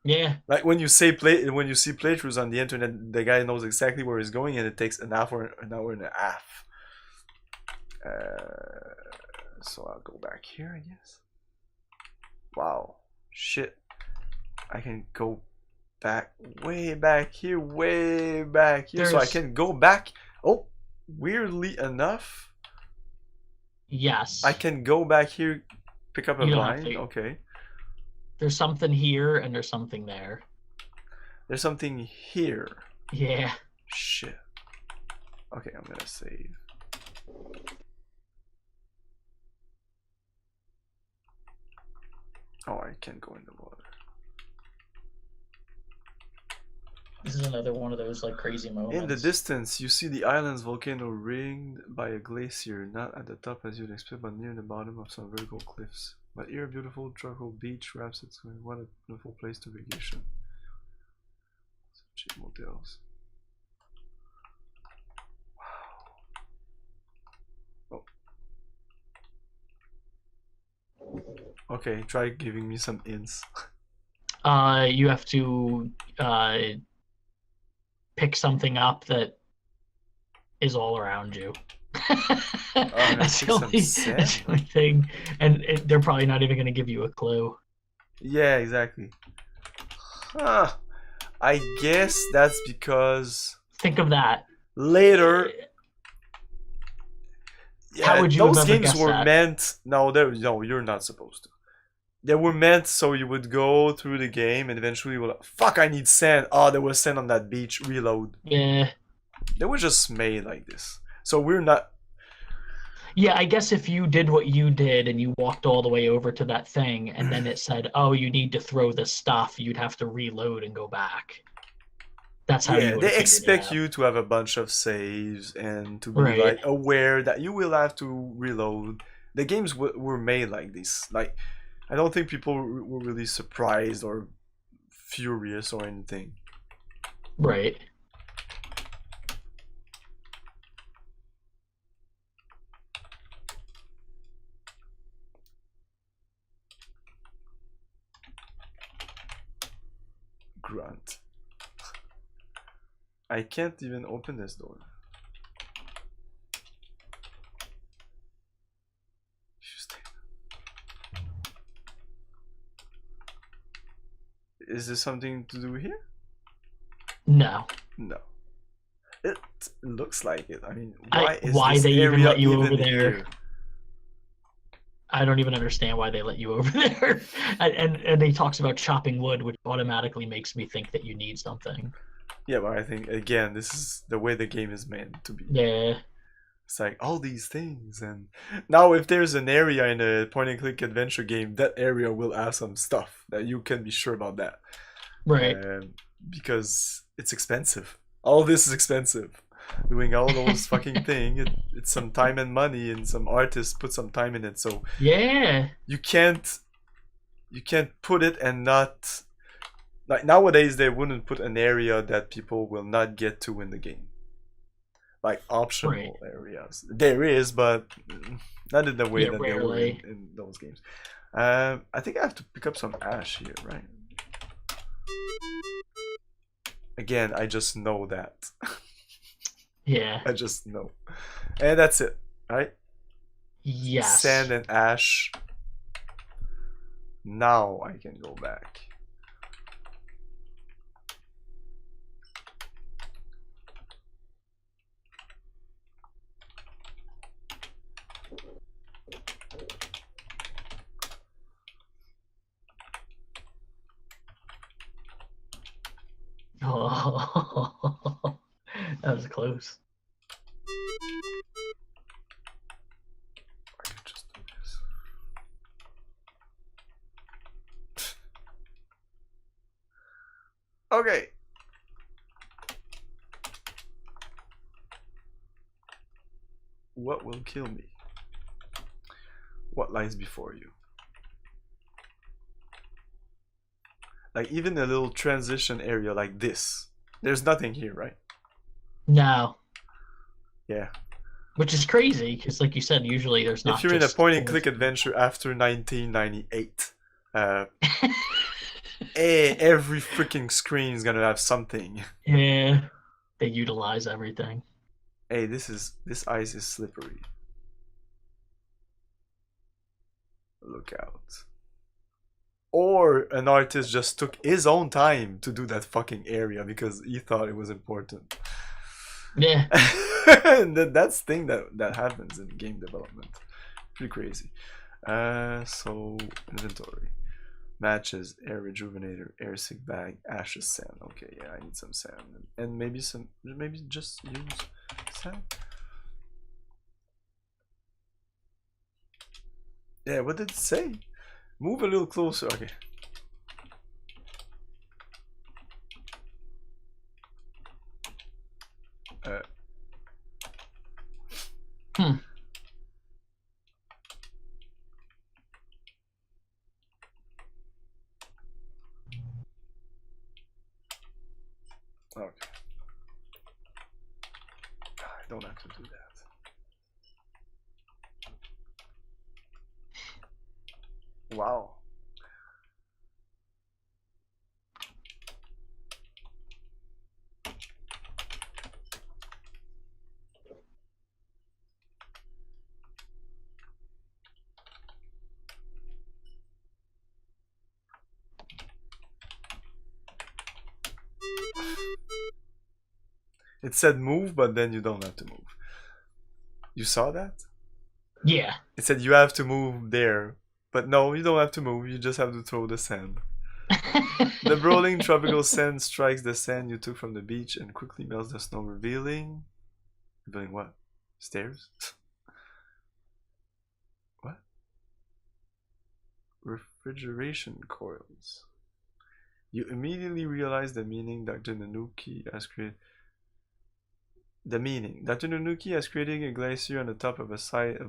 Yeah. Like when you see playthroughs on the internet, the guy knows exactly where he's going, and it takes an hour and a half. So I'll go back here, I guess. Wow. Shit. I can go back, way back here, so I can go back. Oh, weirdly enough, yes, I can go back here, pick up a vine. Okay, there's something here and there's something there. There's something here. Yeah. Shit. Okay, I'm gonna save. Oh, I can't go in the water. This is another one of those like crazy moments. In the distance, you see the island's volcano ringed by a glacier, not at the top as you'd expect, but near the bottom of some vertical cliffs. But here, a beautiful tropical beach wraps its way. What a beautiful place to vacation. Some cheap motels. Wow. Oh. Okay, try giving me some hints. You have to pick something up that is all around you. That's the only thing, and they're probably not even going to give you a clue. Yeah, exactly. Huh. I guess that's because... Think of that. Later, How would you those have ever games guessed were that? meant. No, you're not supposed to. They were meant so you would go through the game and eventually you will. Fuck! I need sand. Oh, there was sand on that beach. Reload. Yeah. They were just made like this. So we're not. Yeah, I guess if you did what you did and you walked all the way over to that thing and then it said, "Oh, you need to throw this stuff," you'd have to reload and go back. That's how you Yeah, would have they figured it expect out. you to have a bunch of saves and to be Right. like aware that you will have to reload. The games were made like this. Like, I don't think people were really surprised or furious or anything. Right. Grunt. I can't even open this door. Is there something to do here? No. No. It looks like it. I mean, why this they even area let you over even there? here? I don't even understand why they let you over there. And he talks about chopping wood, which automatically makes me think that you need something. Yeah, but I think again, this is the way the game is meant to be. Yeah. It's like all these things, and now if there's an area in a point-and-click adventure game, that area will have some stuff that you can be sure about that. Right. Because it's expensive. All this is expensive. Doing all those fucking things, it's some time and money, and some artists put some time in it. So yeah, you can't put it and not like nowadays they wouldn't put an area that people will not get to in the game. Like optional areas. There is, but not in the way that they were in those games. I think I have to pick up some ash here, right? Again, I just know that. Yeah. I just know. And that's it, right? Yes. Sand and ash. Now I can go back. Oh, that was close. I could just do this. Okay. What will kill me? What lies before you? Like even a little transition area like this. There's nothing here, right? No. Yeah. Which is crazy, because like you said, usually there's not. If you're in a point-and-click adventure after 1998, every freaking screen is gonna have something. Yeah, they utilize everything. Hey, this ice is slippery. Look out. Or an artist just took his own time to do that fucking area because he thought it was important. Yeah. And that's the thing that happens in game development. Pretty crazy. So inventory. Matches, air rejuvenator, air sick bag, ashes, sand. Okay, yeah, I need some sand. And maybe just use sand. Yeah, what did it say? Move a little closer. Okay. Hmm. Okay. I don't have to do that. Wow. It said move, but then you don't have to move. You saw that? Yeah. It said you have to move there. But no, you don't have to move, you just have to throw the sand. The rolling tropical sand strikes the sand you took from the beach and quickly melts the snow, revealing... Revealing what? Stairs? What? Refrigeration coils. You immediately realize the meaning Dr. Nanuki has created. Dr. Nanuki has created a glacier on the top of a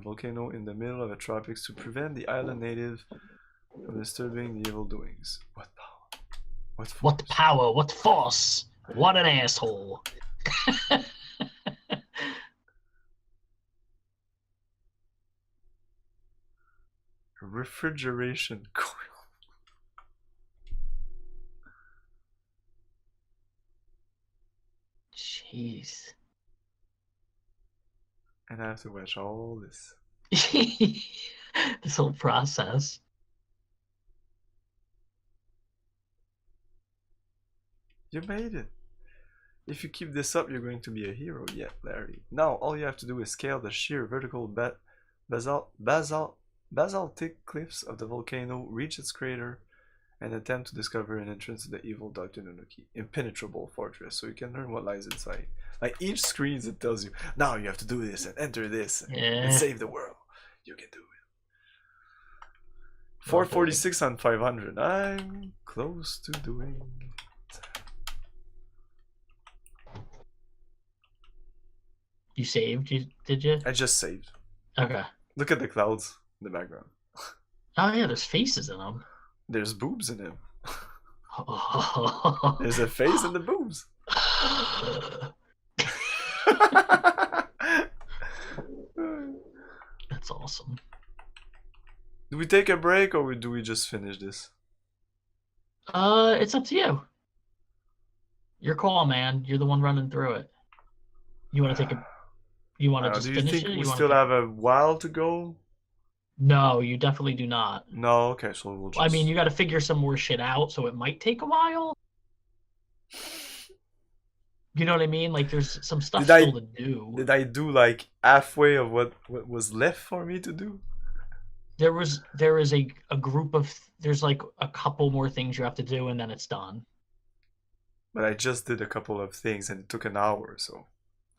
volcano in the middle of the tropics to prevent the island native from disturbing the evil doings. What power? What force? What power? What force? What an asshole. Refrigeration coil. Jeez. And I have to watch all this. This whole process. You made it. If you keep this up, you're going to be a hero yet, Larry. Now, all you have to do is scale the sheer vertical basaltic cliffs of the volcano, reach its crater, and attempt to discover an entrance to the evil Dr. Nanuki impenetrable fortress, so you can learn what lies inside. Like each screen, it tells you, now you have to do this and enter this and save the world. You can do it. 446 on 500. I'm close to doing it. You saved? Did you? I just saved. Okay. Look at the clouds in the background. Oh yeah, there's faces in them. There's boobs in him. There's a face in the boobs. That's awesome. Do we take a break or do we just finish this? It's up to you. Your call, man. You're the one running through it. You want to take a... You want to just finish it? Do you think we still have a while to go? No, you definitely do not. No, okay, so we'll just... I mean, you got to figure some more shit out, so it might take a while. You know what I mean? Like, there's some stuff still to do. Did I do, like, halfway of what was left for me to do? There is a group of... There's, like, a couple more things you have to do, and then it's done. But I just did a couple of things, and it took an hour, so...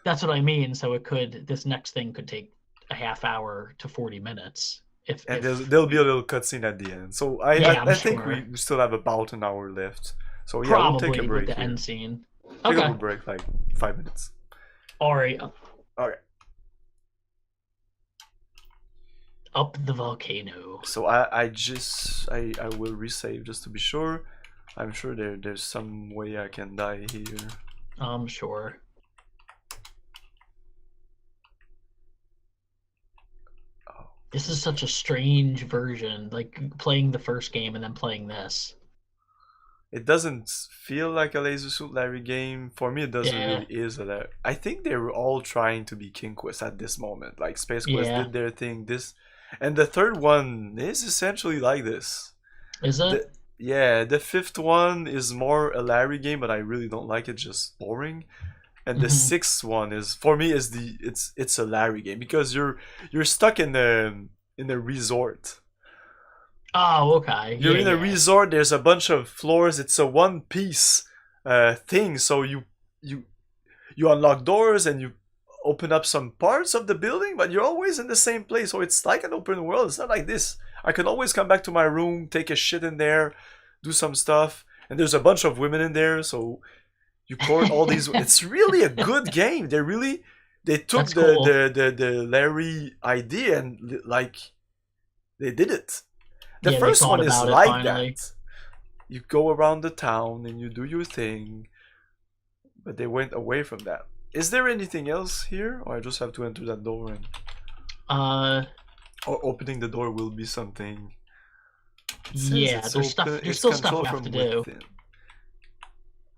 That's what I mean, so it could... This next thing could take a half hour to 40 minutes. There'll be a little cutscene at the end. So I think we still have about an hour left. So yeah, probably we'll take a break with the here. end scene. Take a little break, like 5 minutes. Alright. Alright. Up the volcano. So I will resave just to be sure. I'm sure there's some way I can die here. I'm sure. This is such a strange version, like playing the first game and then playing this. It doesn't feel like a Laser Suit Larry game. For me, it doesn't really is. I think they were all trying to be King Quest at this moment. Like Space Quest did their thing. And the third one is essentially like this. Is it? The fifth one is more a Larry game, but I really don't like it. Just boring. And the sixth one is, for me, it's a Larry game because you're stuck in a resort. Oh, okay. You're in a resort. There's a bunch of floors. It's a one-piece thing. So you unlock doors and you open up some parts of the building, but you're always in the same place. So it's like an open world. It's not like this. I can always come back to my room, take a shit in there, do some stuff, and there's a bunch of women in there. So you court all these. It's really a good game. They took the Larry idea and like they did it. The first one is like that. You go around the town and you do your thing, but they went away from that. Is there anything else here, or I just have to enter that door and? Or opening the door will be something. Yeah, there's stuff. There's still stuff you have to do.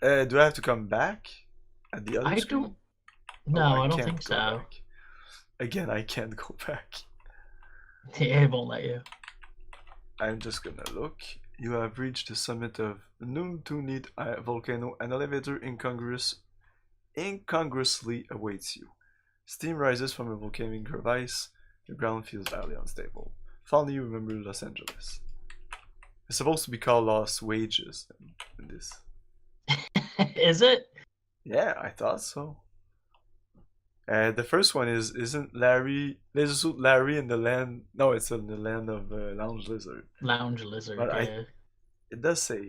Do I have to come back at the other screen? No, I don't think so. Back. Again, I can't go back. Yeah, it won't let you. I'm just gonna look. You have reached the summit of Nuntunit volcano. An elevator incongruously awaits you. Steam rises from a volcanic crevice. The ground feels highly unstable. Finally, you remember Los Angeles. It's supposed to be called Lost Wages in this. Is it? Yeah, I thought so. The first one isn't Larry Larry in the land? No, it's in the land of Lounge Lizard. Lounge Lizard. But yeah. It does say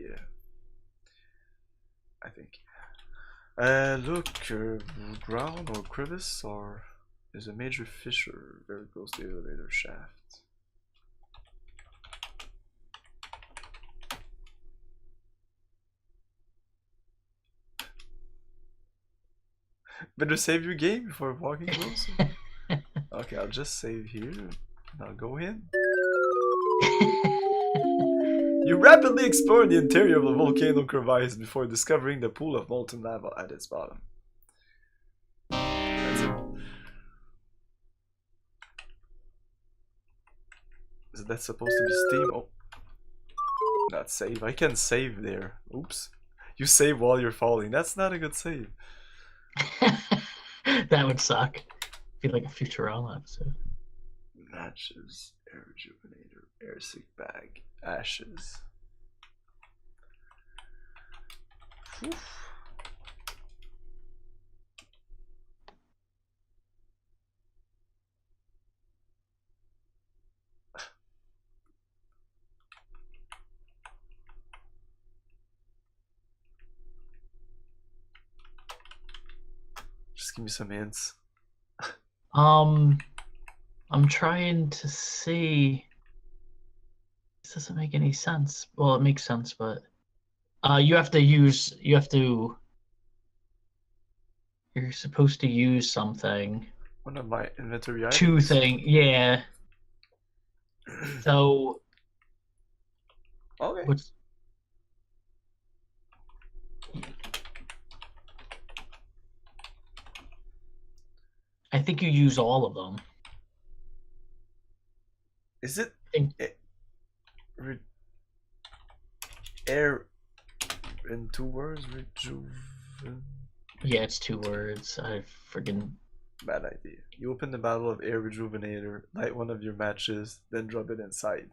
I think. Look, ground or crevice or there's a major fissure very close to the elevator shaft. Better save your game before walking closer. Okay, I'll just save here and I'll go in. You rapidly explore the interior of the volcano crevice before discovering the pool of molten lava at its bottom. That's it. Is that supposed to be steam? Oh. Not save. I can save there. Oops. You save while you're falling. That's not a good save. That would suck. Be like a Futurama episode. Matches, air rejuvenator, air sick bag, ashes. Oof. Just give me some hints. I'm trying to see. This doesn't make any sense. Well, it makes sense, but you're supposed to use something. One of my inventory items. Two things, yeah. So. Okay. What's... I think you use all of them. Is it air in 2 words? Rejuven. Yeah, it's 2 words. I friggin' bad idea. You open the bottle of air rejuvenator, light one of your matches, then drop it inside.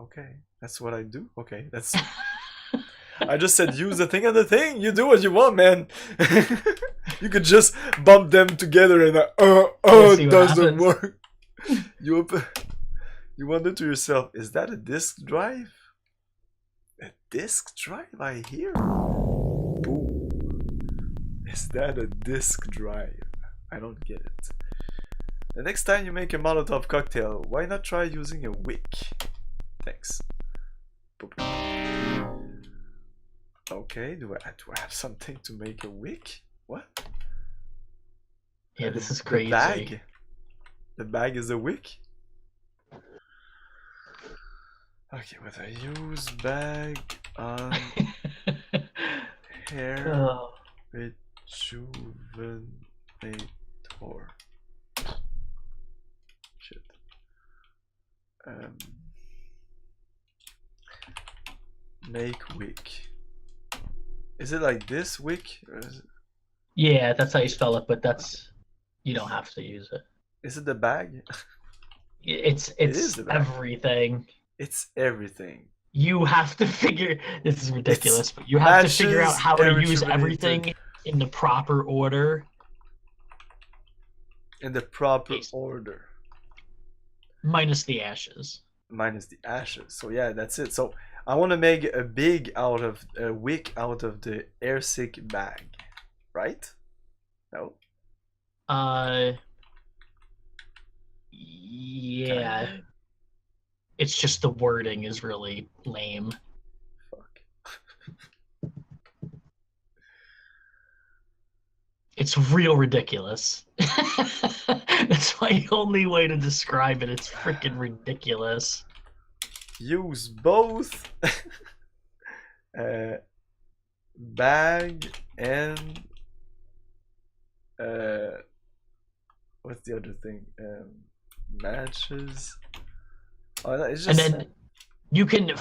Okay, that's what I do. Okay, that's. I just said use the thing and the thing. You do what you want, man. You could just bump them together and it doesn't work. You wonder to yourself, is that a disk drive? A disk drive? I hear. Boom. Is that a disk drive? I don't get it. The next time you make a Molotov cocktail, why not try using a wick? Thanks. Boop. Okay, do I have something to make a wick? What? Yeah, this is crazy. The bag? The bag is a wick? Okay, with a used bag on hair rejuvenator. Shit. Make wick. Is it like this wick? Or is it... Yeah, that's how you spell it, but that's you don't have to use it. Is it the bag? It's everything. It's everything. You have to figure. This is ridiculous, but you have to figure out how to use everything in the proper order. In the proper order. Minus the ashes. Minus the ashes. So yeah, that's it. So I want to make a wick out of the airsick bag, right? No. Yeah. It's just the wording is really lame. Fuck. It's real ridiculous. That's my only way to describe it. It's freaking ridiculous. Use both bag and what's the other thing? Matches. Oh, it's just... And then you can,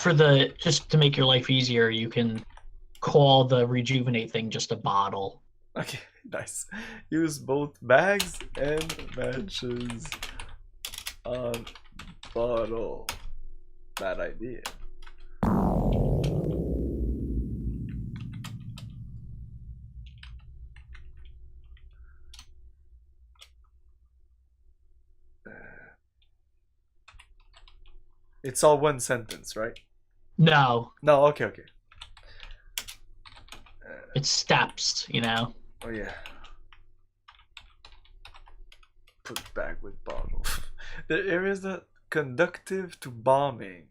just to make your life easier, you can call the rejuvenate thing just a bottle. Okay. Nice. Use both bags and matches on bottle. Bad idea. It's all one sentence, right? No. No, okay. It's steps, you know? Oh yeah. Put back with bottle. The areas that conductive to bombing.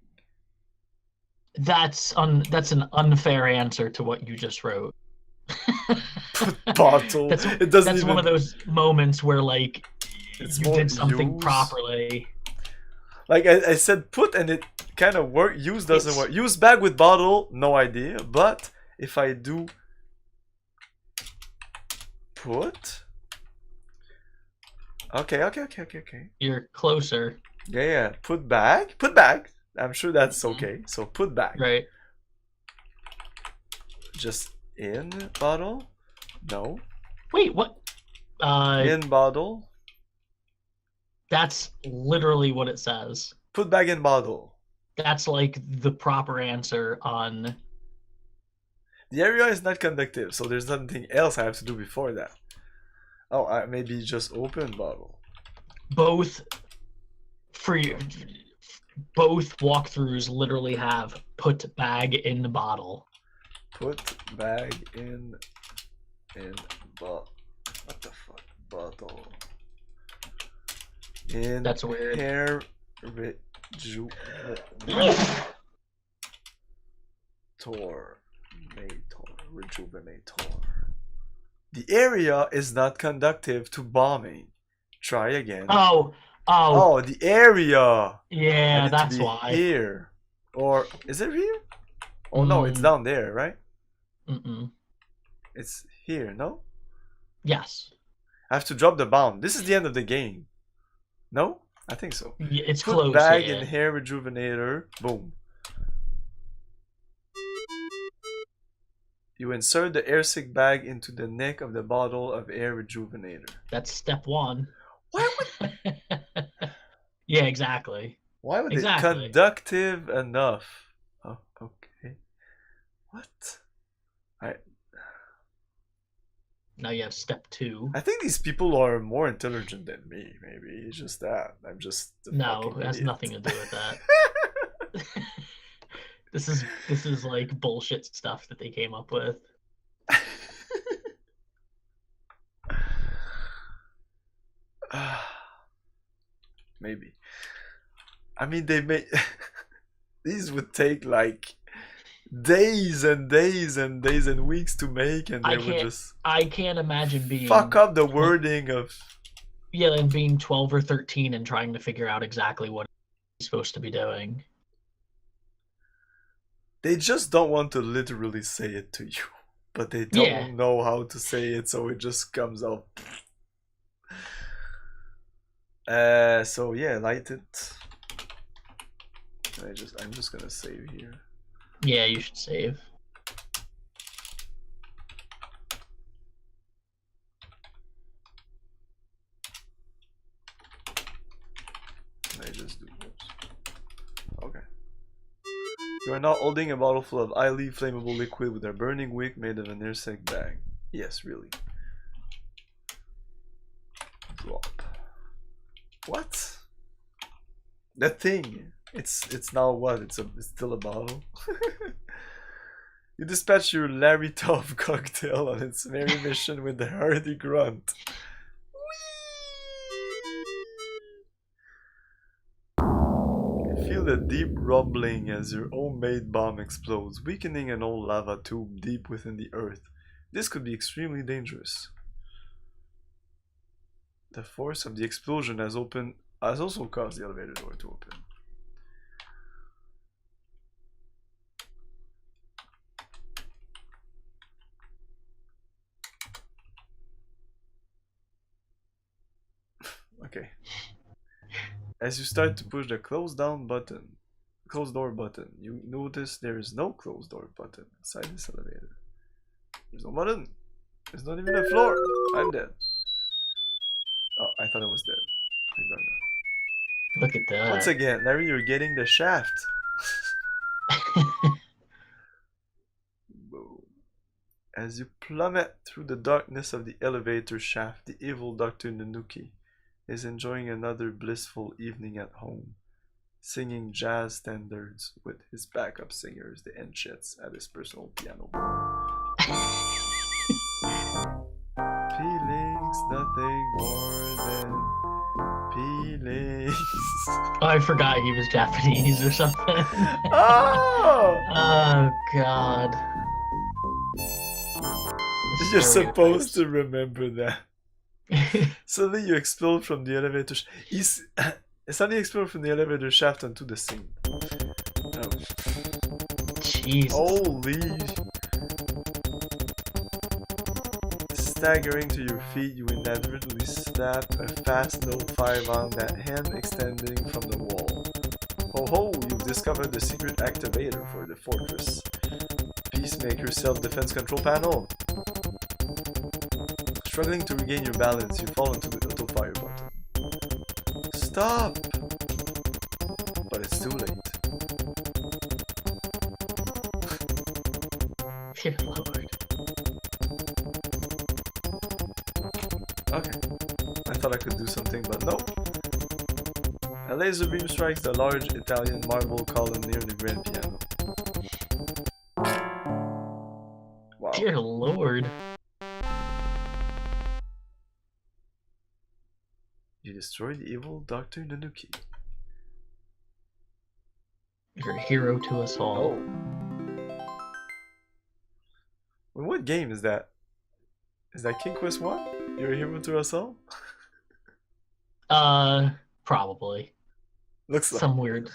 That's an unfair answer to what you just wrote. Put bottle. It doesn't that's even... one of those moments where like it's you more did something use. Properly. Like I said put and it kind of work. Use doesn't work. Use bag with bottle, no idea. But if I do put... Okay. You're closer. Yeah. Put bag. Put bag. I'm sure that's okay. So put bag. Right. Just in bottle? No. Wait, what? In bottle? That's literally what it says. Put bag in bottle. That's like the proper answer on... The area is not conductive, so there's nothing else I have to do before that. Oh, I maybe just open bottle. Both walkthroughs literally have put bag in the bottle. Put bag in what the fuck? Bottle. In That's weird. Hair rejuvenator. The area is not conductive to bombing. Try again. Oh, the area. Yeah, that's why. Here. Or is it here? Oh no, it's down there, right? It's here, no? Yes. I have to drop the bomb. This is the end of the game. No? I think so. Yeah, it's Put close. Bag in hair rejuvenator. Boom. You insert the airsick bag into the neck of the bottle of air rejuvenator. That's step one. Why would... Yeah, exactly. Why would it conductive enough? Oh, okay. What? Now you have step two. I think these people are more intelligent than me. Maybe it's just that I'm just no. It has nothing to do with that. This is like bullshit stuff that they came up with. Maybe. I mean, they may. These would take like days and days and days and weeks to make, and they would just... I can't imagine being... fuck up the wording of... Yeah, and being 12 or 13 and trying to figure out exactly what you're supposed to be doing. They just don't want to literally say it to you, but they don't know how to say it, so it just comes out. So yeah, light it. I'm just gonna save here. Yeah, you should save. I just do this. Okay. You are now holding a bottle full of highly flammable liquid with a burning wick made of an airsack bag. Yes, really. Drop. What? That thing. It's now what? It's still a bottle. You dispatch your Larry Toff cocktail on its merry mission with the hearty grunt. You feel a deep rumbling as your homemade bomb explodes, weakening an old lava tube deep within the earth. This could be extremely dangerous. The force of the explosion has also caused the elevator door to open. Okay. As you start to push the close door button, you notice there is no close door button inside this elevator. There's no button. There's not even a floor. I'm dead. Oh, I thought I was dead. I'm gone now. Look at that. Once again, Larry, you're getting the shaft. Boom. As you plummet through the darkness of the elevator shaft, the evil Dr. Nanuki is enjoying another blissful evening at home, singing jazz standards with his backup singers, the Enchets, at his personal piano. Feelings, nothing more than feelings. Oh, I forgot he was Japanese or something. Oh! Oh, God. You're supposed to remember that. Suddenly you explode from the elevator. Suddenly explode from the elevator shaft onto the scene. Jesus. Holy! Staggering to your feet, you inadvertently snap a fast note 5 on that hand extending from the wall. Ho ho! You've discovered the secret activator for the fortress. Peacemaker self-defense control panel. Struggling to regain your balance, you fall into the auto fire button. Stop! But it's too late. Dear Lord. Okay. I thought I could do something, but no. A laser beam strikes the large Italian marble column near the grand piano. Wow. Dear Lord. You destroyed the evil Dr. Nanuki. You're a hero to us all. Oh. Well, what game is that? Is that King Quest 1? You're a hero to us all? Probably. Looks like. Some weird.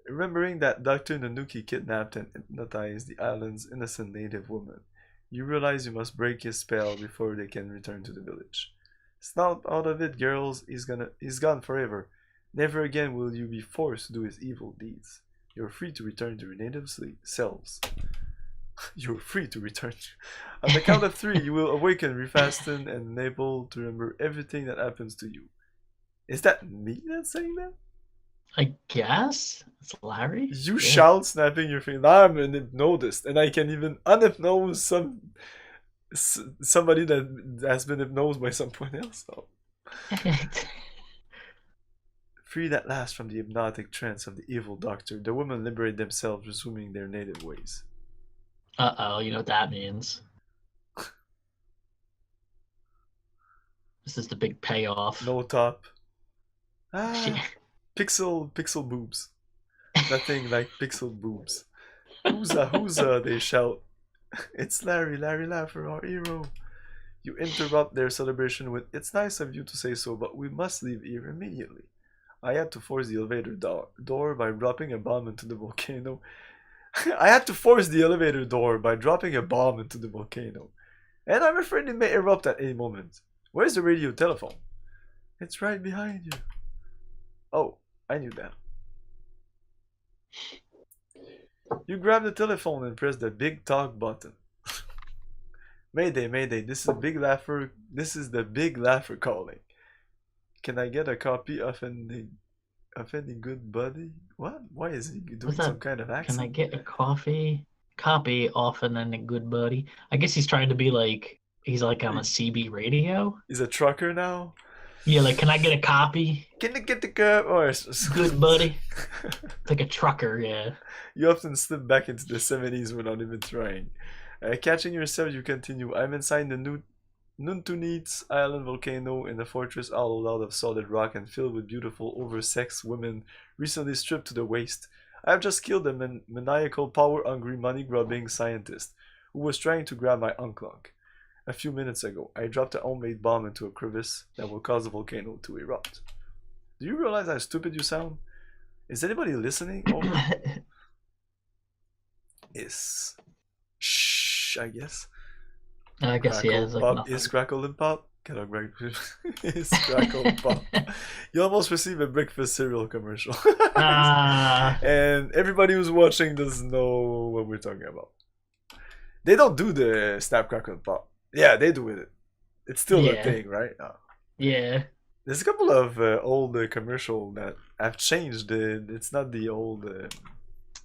Remembering that Dr. Nanuki kidnapped and hypnotized the island's innocent native woman, you realize you must break his spell before they can return to the village. Snap out of it, girls. He's gone forever. Never again will you be forced to do his evil deeds. You're free to return to your native selves. You're free to return. On the count of 3, you will awaken, refasten, and able to remember everything that happens to you. Is that me that's saying that? I guess? It's Larry? You shout, snapping your finger. I'm an hypnotist, and I can even unhypnose somebody that has been hypnosed by someone else. Oh. Freed at last from the hypnotic trance of the evil doctor, the women liberate themselves, resuming their native ways. Uh-oh, you know what that means. This is the big payoff. No top. Pixel boobs. Nothing like pixel boobs. Who's they shout. It's Larry Laffer, our hero. You interrupt their celebration with, it's nice of you to say so, but we must leave here immediately. I had to force the elevator door by dropping a bomb into the volcano. I had to force the elevator door by dropping a bomb into the volcano. And I'm afraid it may erupt at any moment. Where's the radio telephone? It's right behind you. Oh, I knew that. You grab the telephone and press the big talk button. Mayday, mayday, this is the big laugher calling. Can I get a copy of any good buddy? What? Why is he doing some kind of accent? Can I get a copy off and then a good buddy? I guess he's trying to be like, he's like on a CB radio. He's a trucker now? Yeah, like, can I get a copy? Can I get the cup? Oh, good buddy. It's like a trucker, yeah. You often slip back into the 70s without even trying. Catching yourself, you continue. I'm inside the Nuntunits island volcano in a fortress all out of solid rock and filled with beautiful, oversexed women recently stripped to the waist. I have just killed a maniacal, power-hungry, money-grubbing scientist who was trying to grab my unklunk. A few minutes ago, I dropped a homemade bomb into a crevice that will cause the volcano to erupt. Do you realize how stupid you sound? Is anybody listening? Over? Yes. Shh, I guess. I guess he is. Like is crackle and pop? Is crackle and pop. You almost receive a breakfast cereal commercial. And everybody who's watching doesn't know what we're talking about. They don't do the snap, crackle, and pop. Yeah, they do it. It's still a Yeah. thing, right? Yeah. There's a couple of old commercial that have changed. It's not the old.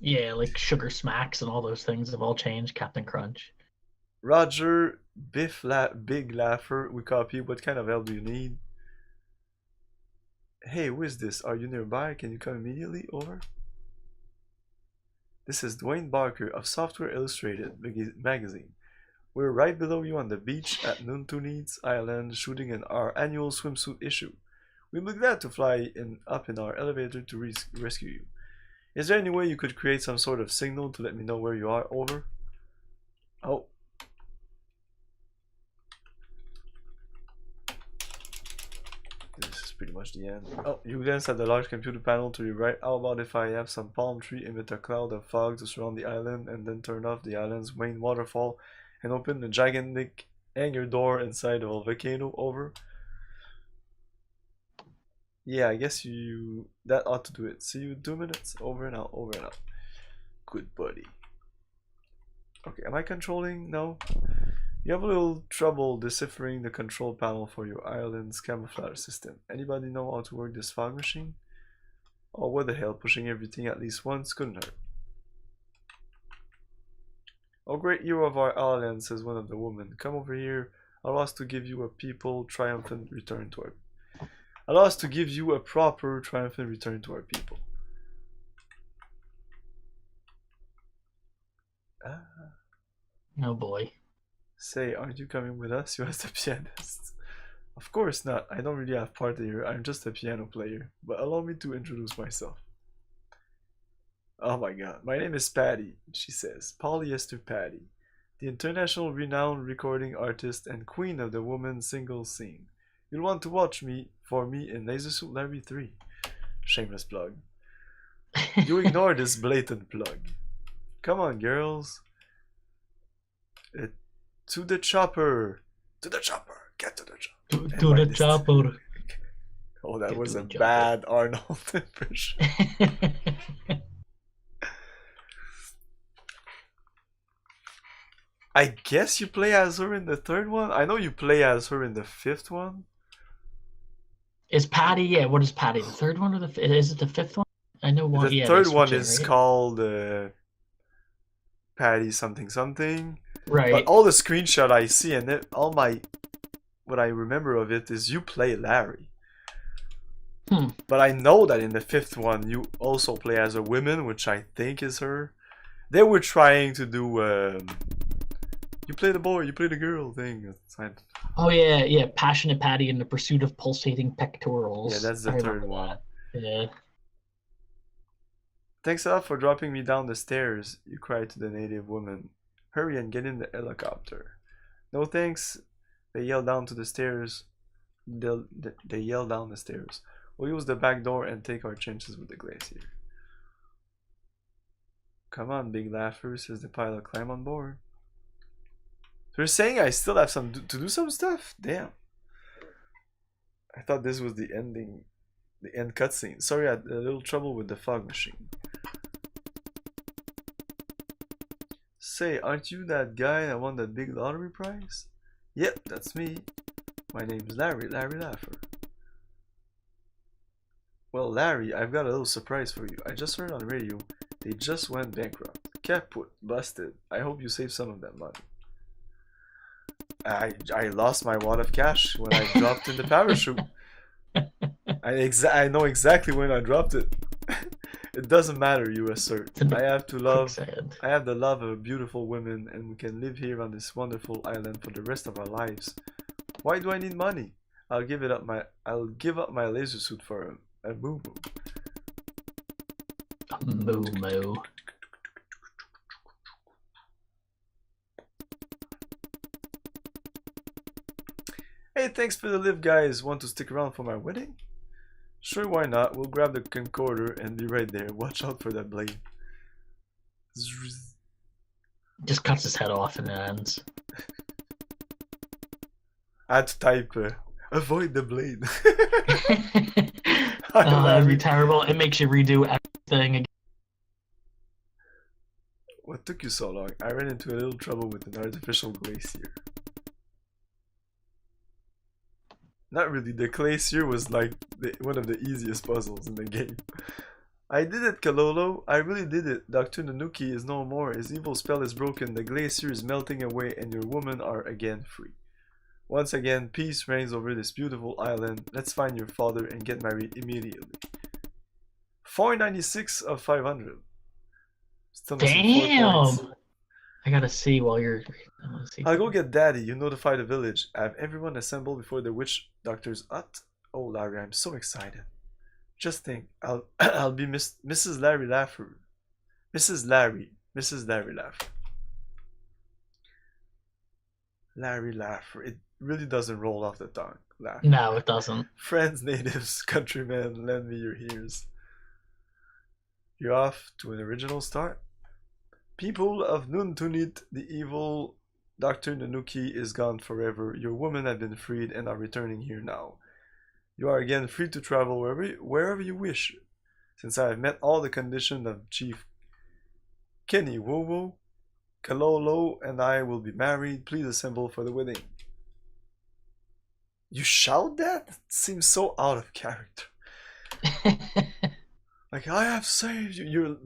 Yeah, like Sugar Smacks and all those things have all changed. Captain Crunch. Roger, Big Laugher, we copy. What kind of help do you need? Hey, who is this? Are you nearby? Can you come immediately? Over. This is Dwayne Barker of Software Illustrated magazine. We're right below you on the beach at Nuntunid's Island shooting in our annual swimsuit issue. We'll be glad to fly up in our elevator to rescue you. Is there any way you could create some sort of signal to let me know where you are? Over. Oh. This is pretty much the end. Oh, you glance at the large computer panel to your right. How about if I have some palm tree emit a cloud of fog to surround the island and then turn off the island's main waterfall and open the gigantic hangar door inside the volcano? Over. Yeah, I guess that ought to do it. See you in 2 minutes. Over and out, over and out. Good buddy. Okay, am I controlling? No. You have a little trouble deciphering the control panel for your island's camouflage system. Anybody know how to work this fog machine? Oh, what the hell, pushing everything at least once couldn't hurt. Oh, great hero of our island, says one of the women. Come over here. Allow us to give you a triumphant return to our Allow us to give you a proper triumphant return to our people. Oh boy. Say, aren't you coming with us? You asked the pianist. Of course not. I don't really have part here. I'm just a piano player. But allow me to introduce myself. Oh my god. My name is Patty, she says. Polyester Patty. The international renowned recording artist and queen of the woman single scene. You'll want to watch for me in Laser Suit Larry 3. Shameless plug. You ignore this blatant plug. Come on, girls. To the chopper. To the chopper. Get to the chopper. To the chopper. Oh, that was a bad Arnold impression. I guess you play as her in the third one? I know you play as her in the fifth one. Is Patty? Yeah, what is Patty? The third one or is it the fifth one? I know one. The third one is called Patty something something. Right. But all the screenshot I see and what I remember of it is you play Larry. But I know that in the fifth one you also play as a woman, which I think is her. They were trying to do you play the boy, you play the girl thing. Oh yeah, Passionate Patty in the Pursuit of Pulsating Pectorals. Yeah, that's the third one. Yeah. Thanks a lot for dropping me down the stairs, you cried to the native woman. Hurry and get in the helicopter. No thanks, they yelled down to the stairs. They yelled down the stairs. We'll use the back door and take our chances with the glacier. Come on, big laugher, says the pilot. Climb on board. So you're saying I still have to do some stuff? Damn. I thought this was the end cutscene. Sorry, I had a little trouble with the fog machine. Say, aren't you that guy that won that big lottery prize? Yep, that's me. My name's Larry Laugher. Well, Larry, I've got a little surprise for you. I just heard on the radio they just went bankrupt. Kaput, busted. I hope you saved some of that money. I lost my wad of cash when I dropped in the parachute. I know exactly when I dropped it. It doesn't matter, you assert. I have the love of beautiful women, and we can live here on this wonderful island for the rest of our lives. Why do I need money? I'll give up my laser suit for a moo moo. A moo moo. Hey, thanks for the lift, guys. Want to stick around for my wedding? Sure, why not? We'll grab the concorder and be right there. Watch out for that blade. Just cuts his head off and it ends. I had to type, avoid the blade. That'd be terrible. It makes you redo everything again. What took you so long? I ran into a little trouble with an artificial glacier. Not really. The glacier was like one of the easiest puzzles in the game. I did it, Kalolo. I really did it. Dr. Nanuki is no more. His evil spell is broken. The glacier is melting away and your women are again free. Once again, peace reigns over this beautiful island. Let's find your father and get married immediately. 496 of 500. Still missing 4 points. Damn! I gotta see while you're... I'll go get Daddy. You notify the village. Have everyone assemble before the witch doctor's hut. Oh, Larry, I'm so excited. Just think, I'll be Mrs. Larry Laffer. Mrs. Larry Laffer. Larry Laffer. It really doesn't roll off the tongue. Laffer. No, it doesn't. Friends, natives, countrymen, lend me your ears. You're off to an original start. People of Nuntunit, the evil Dr. Nanuki is gone forever. Your women have been freed and are returning here now. You are again free to travel wherever you wish. Since I have met all the conditions of Chief Kenny Wowo, Kalolo and I will be married. Please assemble for the wedding. You shout that? It seems so out of character. Like, I have saved you. You're...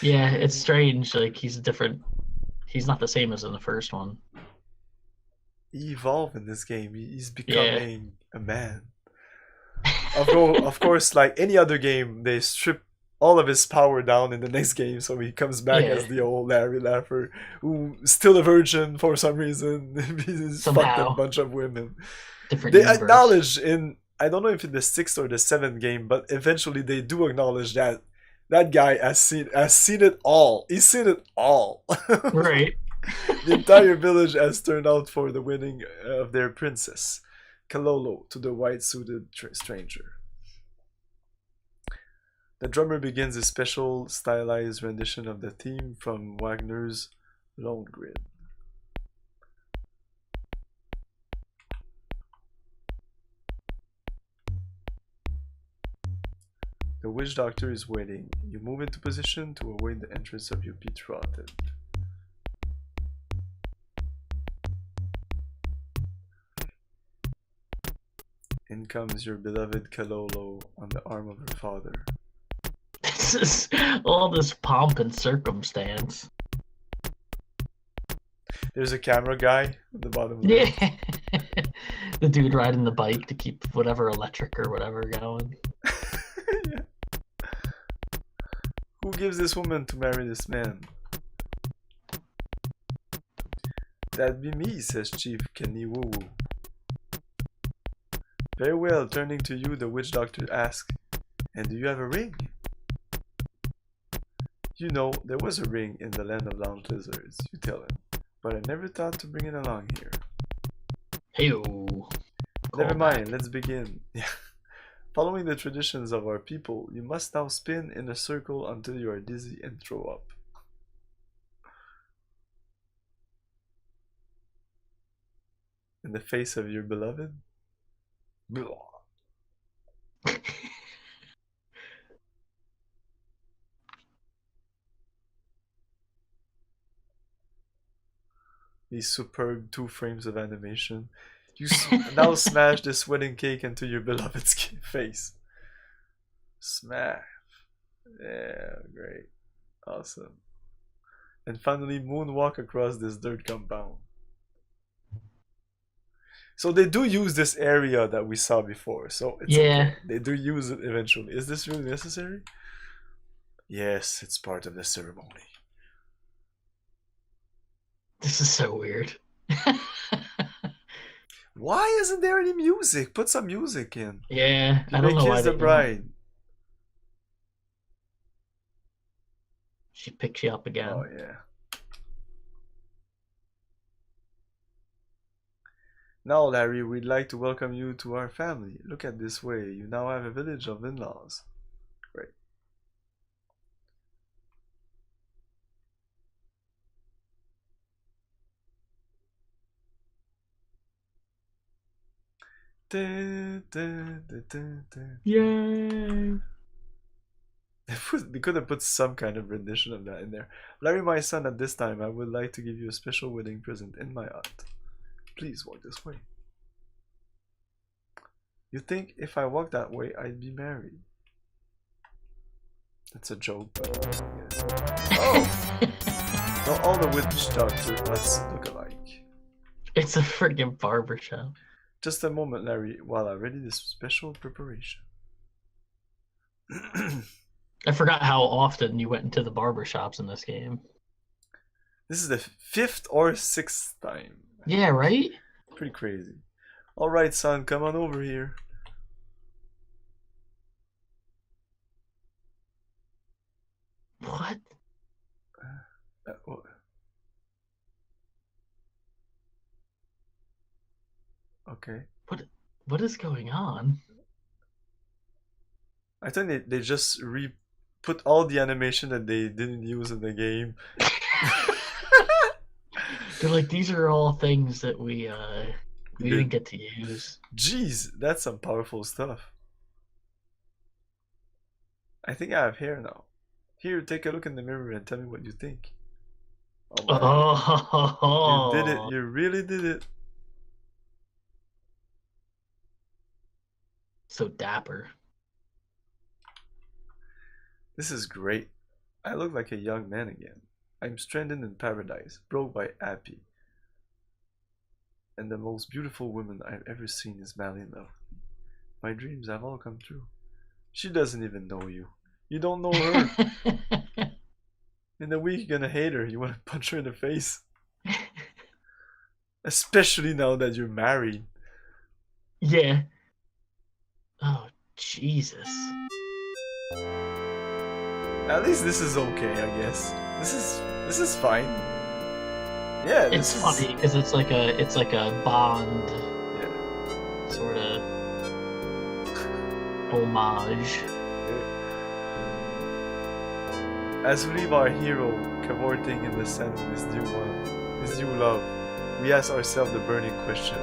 Yeah, it's strange. Like, he's different. He's not the same as in the first one. He evolved in this game. He's becoming a man. Of course, like any other game, they strip all of his power down in the next game, so he comes back as the old Larry Laffer, who's still a virgin for some reason. He's fucked a bunch of women. They acknowledge in, I don't know if in the 6th or the 7th game, but eventually they do acknowledge that that guy has seen it all. He's seen it all. Right. The entire village has turned out for the wedding of their princess, Kalolo, to the white-suited stranger. The drummer begins a special stylized rendition of the theme from Wagner's Lohengrin. The witch doctor is waiting. You move into position to await the entrance of your betrothed. In comes your beloved Kalolo on the arm of her father. This is all this pomp and circumstance. There's a camera guy at the bottom left. Yeah. The dude riding the bike to keep whatever electric or whatever going. Yeah. Who gives this woman to marry this man? That'd be me, says Chief Kenny Woo Woo. Very well, turning to you, the witch doctor asks, and do you have a ring? You know, there was a ring in the land of long lizards, you tell him, but I never thought to bring it along here. Hey-o. Never mind, let's begin. Following the traditions of our people, you must now spin in a circle until you are dizzy and throw up. In the face of your beloved? These superb 2 frames of animation. You now smash this wedding cake into your beloved's face. Smash. Yeah, great. Awesome. And finally moonwalk across this dirt compound. So they do use this area that we saw before. So it's okay. They do use it eventually. Is this really necessary? Yes, it's part of the ceremony. This is so weird. Why isn't there any music? Put some music in. Yeah, I don't know why. Kiss the bride. She picks you up again. Oh yeah. Now, Larry, we'd like to welcome you to our family. Look at this way. You now have a village of in-laws. Great. Yay! They could have put some kind of rendition of that in there. Larry, my son, at this time, I would like to give you a special wedding present in my hut. Please walk this way. You think if I walk that way, I'd be married? That's a joke, but yes. Oh! Not all the witch doctors look alike. It's a freaking barbershop. Just a moment, Larry, while I ready this special preparation. I forgot how often you went into the barbershops in this game. This is the 5th or 6th time. Yeah, right? Pretty crazy. Alright, son, come on over here. What? Okay. What is going on? I think they just put all the animation that they didn't use in the game. They're like, these are all things that we didn't get to use. Jeez, that's some powerful stuff. I think I have hair now. Here, take a look in the mirror and tell me what you think. Oh, you did it. You really did it. So dapper. This is great. I look like a young man again. I'm stranded in paradise, broke by Happy. And the most beautiful woman I've ever seen is madly in love with me. My dreams have all come true. She doesn't even know you. You don't know her. In a week you're gonna hate her. You wanna punch her in the face. Especially now that you're married. Yeah. Oh, Jesus. At least this is okay, I guess. This is fine. Yeah, it's funny because it's like a Bond, sort of homage. As we leave our hero cavorting in the sand with his new love, we ask ourselves the burning question: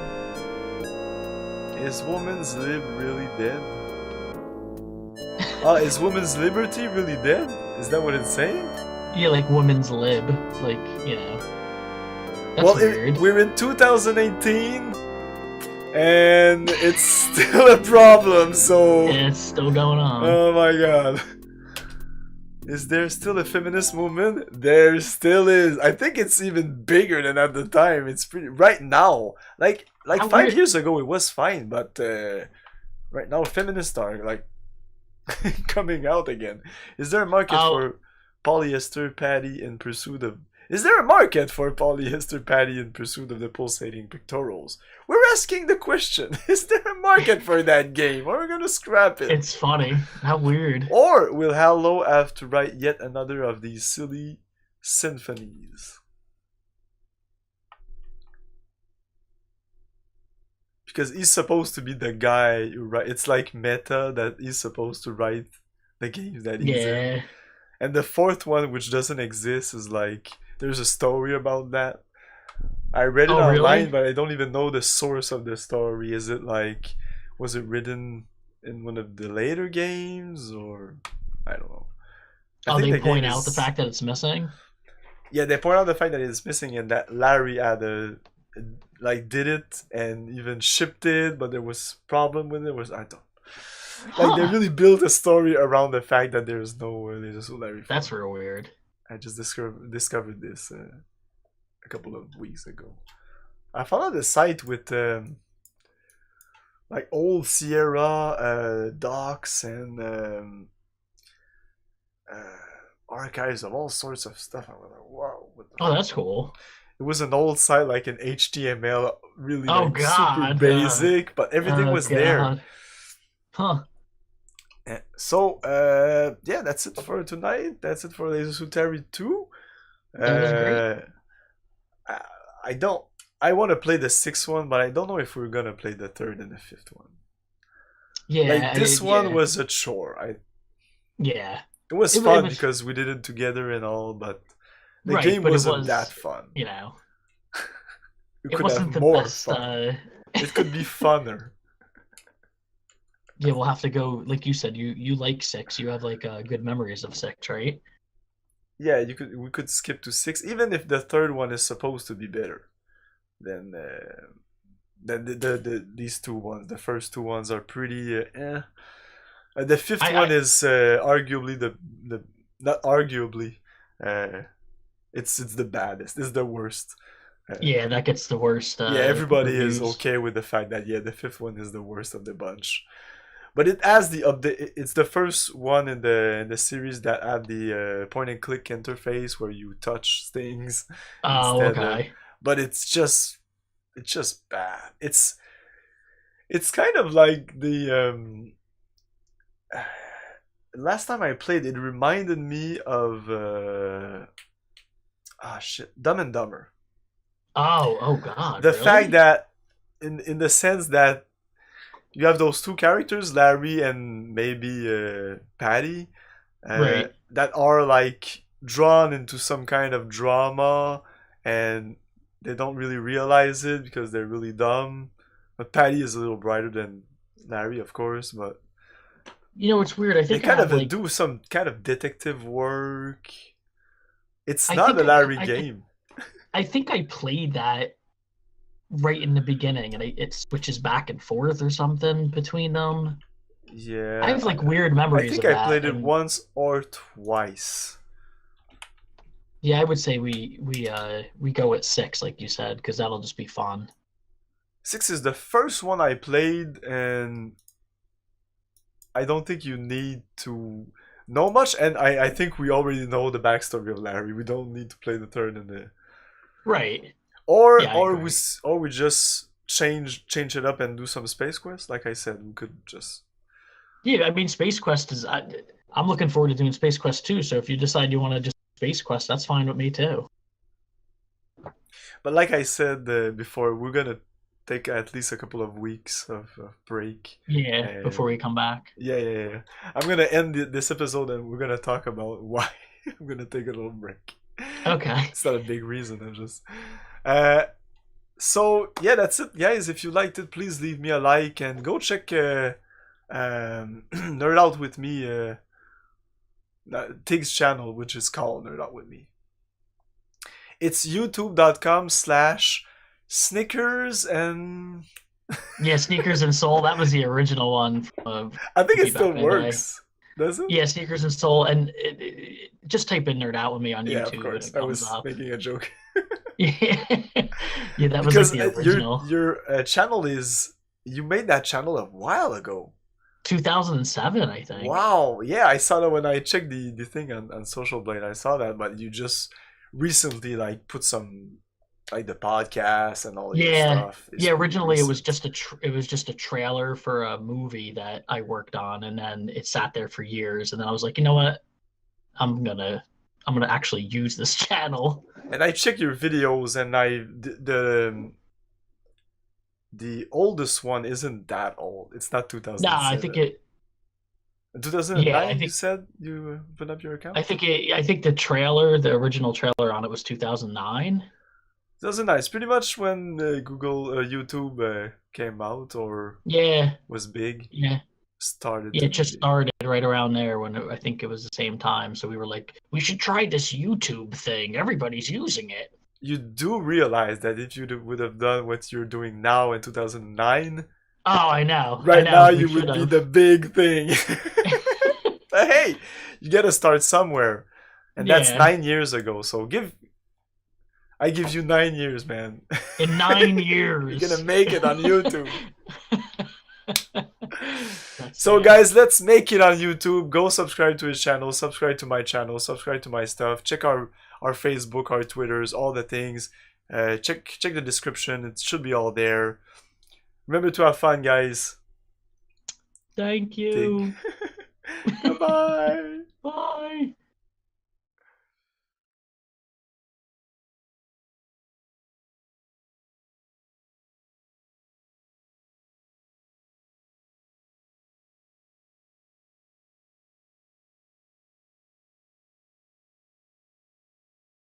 is woman's lib really dead? Is woman's liberty really dead? Is that what it's saying? Yeah, like woman's lib, like, you know. That's weird. We're in 2018, and it's still a problem, so... It's still going on. Oh my god. Is there still a feminist movement? There still is. I think it's even bigger than at the time. It's pretty... Right now. Like 5 years ago, it was fine, but right now, feminists are, like, coming out again. Is there a market for polyester patty in pursuit of... Is there a market for polyester patty in pursuit of the pulsating pectorals? We're asking the question. Is there a market for that game? Or we're gonna scrap it? It's funny. How weird. Or will Halo have to write yet another of these silly symphonies? Because he's supposed to be the guy who write. It's like meta that he's supposed to write the games that he's in. And the 4th one, which doesn't exist, is like there's a story about that. I read it online, really? But I don't even know the source of the story. Is it like, was it written in one of the later games, or I don't know. They point out the fact that it's missing. Yeah, they point out the fact that it's missing and that Larry had did it and even shipped it, but there was problem with it. I don't. Like they really built a story around the fact that there's no Larry. That's real weird. I just discovered this a couple of weeks ago. I followed a site with like old Sierra docs and archives of all sorts of stuff. I was like, wow. That's cool. It was an old site, like an HTML, really super basic, but everything was there. Huh. So, yeah, that's it for tonight. That's it for Laser Sutari 2. I want to play the 6th one, but I don't know if we're going to play the 3rd and the 5th one. Yeah. Like, this one was a chore. Yeah. It was fun because we did it together and all, but the game wasn't that fun. You know. It wasn't have more fun. It could be funner. Yeah, we'll have to go. Like you said, you like 6. You have like good memories of 6, right? Yeah, we could skip to 6, even if the 3rd one is supposed to be better than these two ones, the first two ones are pretty the fifth I one is arguably the not arguably it's the baddest. It's the worst. Yeah, that gets the worst Yeah, everybody is reviews. okay with the fact that yeah, the fifth one is the worst of the bunch. But it has the update. It's the first one in the series that had the point and click interface where you touch things Oh, instead of. okay. But it's just bad. It's kind of like the last time I played. It reminded me of shit, Dumb and Dumber. Oh God, The fact really? that in the sense that you have those two characters, Larry and maybe Patty, Right. that are like drawn into some kind of drama, and they don't really realize it because they're really dumb. But Patty is a little brighter than Larry, of course, but You know, it's weird. I they think I kind have of like do some kind of detective work. It's I not think a Larry I game. I think I played that right in the beginning, and it switches back and forth or something between them. I Yeah, have like weird I memories think of I that, played it and once or twice. yeah, I would say we go at 6, like you said, because that'll just be fun. Six is the first one I played, and I don't think you need to know much. And I think we already know the backstory of Larry. We don't need to play the third and the Right. or Yeah, I or we agree. or we just change it up and do some space quests. Like I said, we could just. Yeah, I mean, Space Quest is. I'm looking forward to doing Space Quest too. So if you decide you want to just Space Quest, that's fine with me too. But like I said before, we're gonna take at least a couple of weeks of break, Yeah, before we and come back. yeah. I'm gonna end this episode, and we're gonna talk about why I'm gonna take a little break. Okay. It's not a big reason. I'm just. Uh, so yeah, that's it, guys. If you liked it, please leave me a like and go check Nerd Out with me, Tig's channel, which is called Nerd Out with me. It's youtube.com/Snickers and Yeah, Sneakers and Soul. That was the original one from I think it movie back still in the day. works. Does it? Yeah, Sneakers and Soul, and just type in "Nerd Out with Me" on Yeah, of YouTube, and course. it I comes was up. making a joke. Yeah, yeah, that was like Because the your original. channel is you made that channel a while ago. 2007, I think. Wow. Yeah, I saw that when I checked the thing on Social Blade. I saw that, but you just recently like put some like the podcast and all your Yeah, stuff yeah. is really Originally, it was recent. just it was just a trailer for a movie that I worked on, and then it sat there for years. And then I was like, you know what? I'm gonna I'm gonna actually use this channel. And I check your videos, and the oldest one isn't that old. It's not Nah, I think 2007. it. Yeah, 2009, you said you put up your account? I think the trailer, the original trailer on it was 2009. 2009. It's pretty much when Google, YouTube came out or Yeah, was big, yeah, started yeah. to It be just big. started right around there when I think it was the same time. So we were like, we should try this YouTube thing. Everybody's using it. You do realize that if you would have done what you're doing now in 2009, Oh, I know, I right now know. We you should would be have. the big thing. But hey, you gotta start somewhere. And that's Yeah, 9 years ago. So I give you 9 years, man. in 9 You're gonna years. make it on YouTube. That's So fair. guys, let's make it on YouTube. Go subscribe to his channel, subscribe to my channel, subscribe to my stuff. Check our Facebook, our Twitters, all the things. Check the description. It should be all there. Remember to have fun, guys. Thank Dig. you. Goodbye.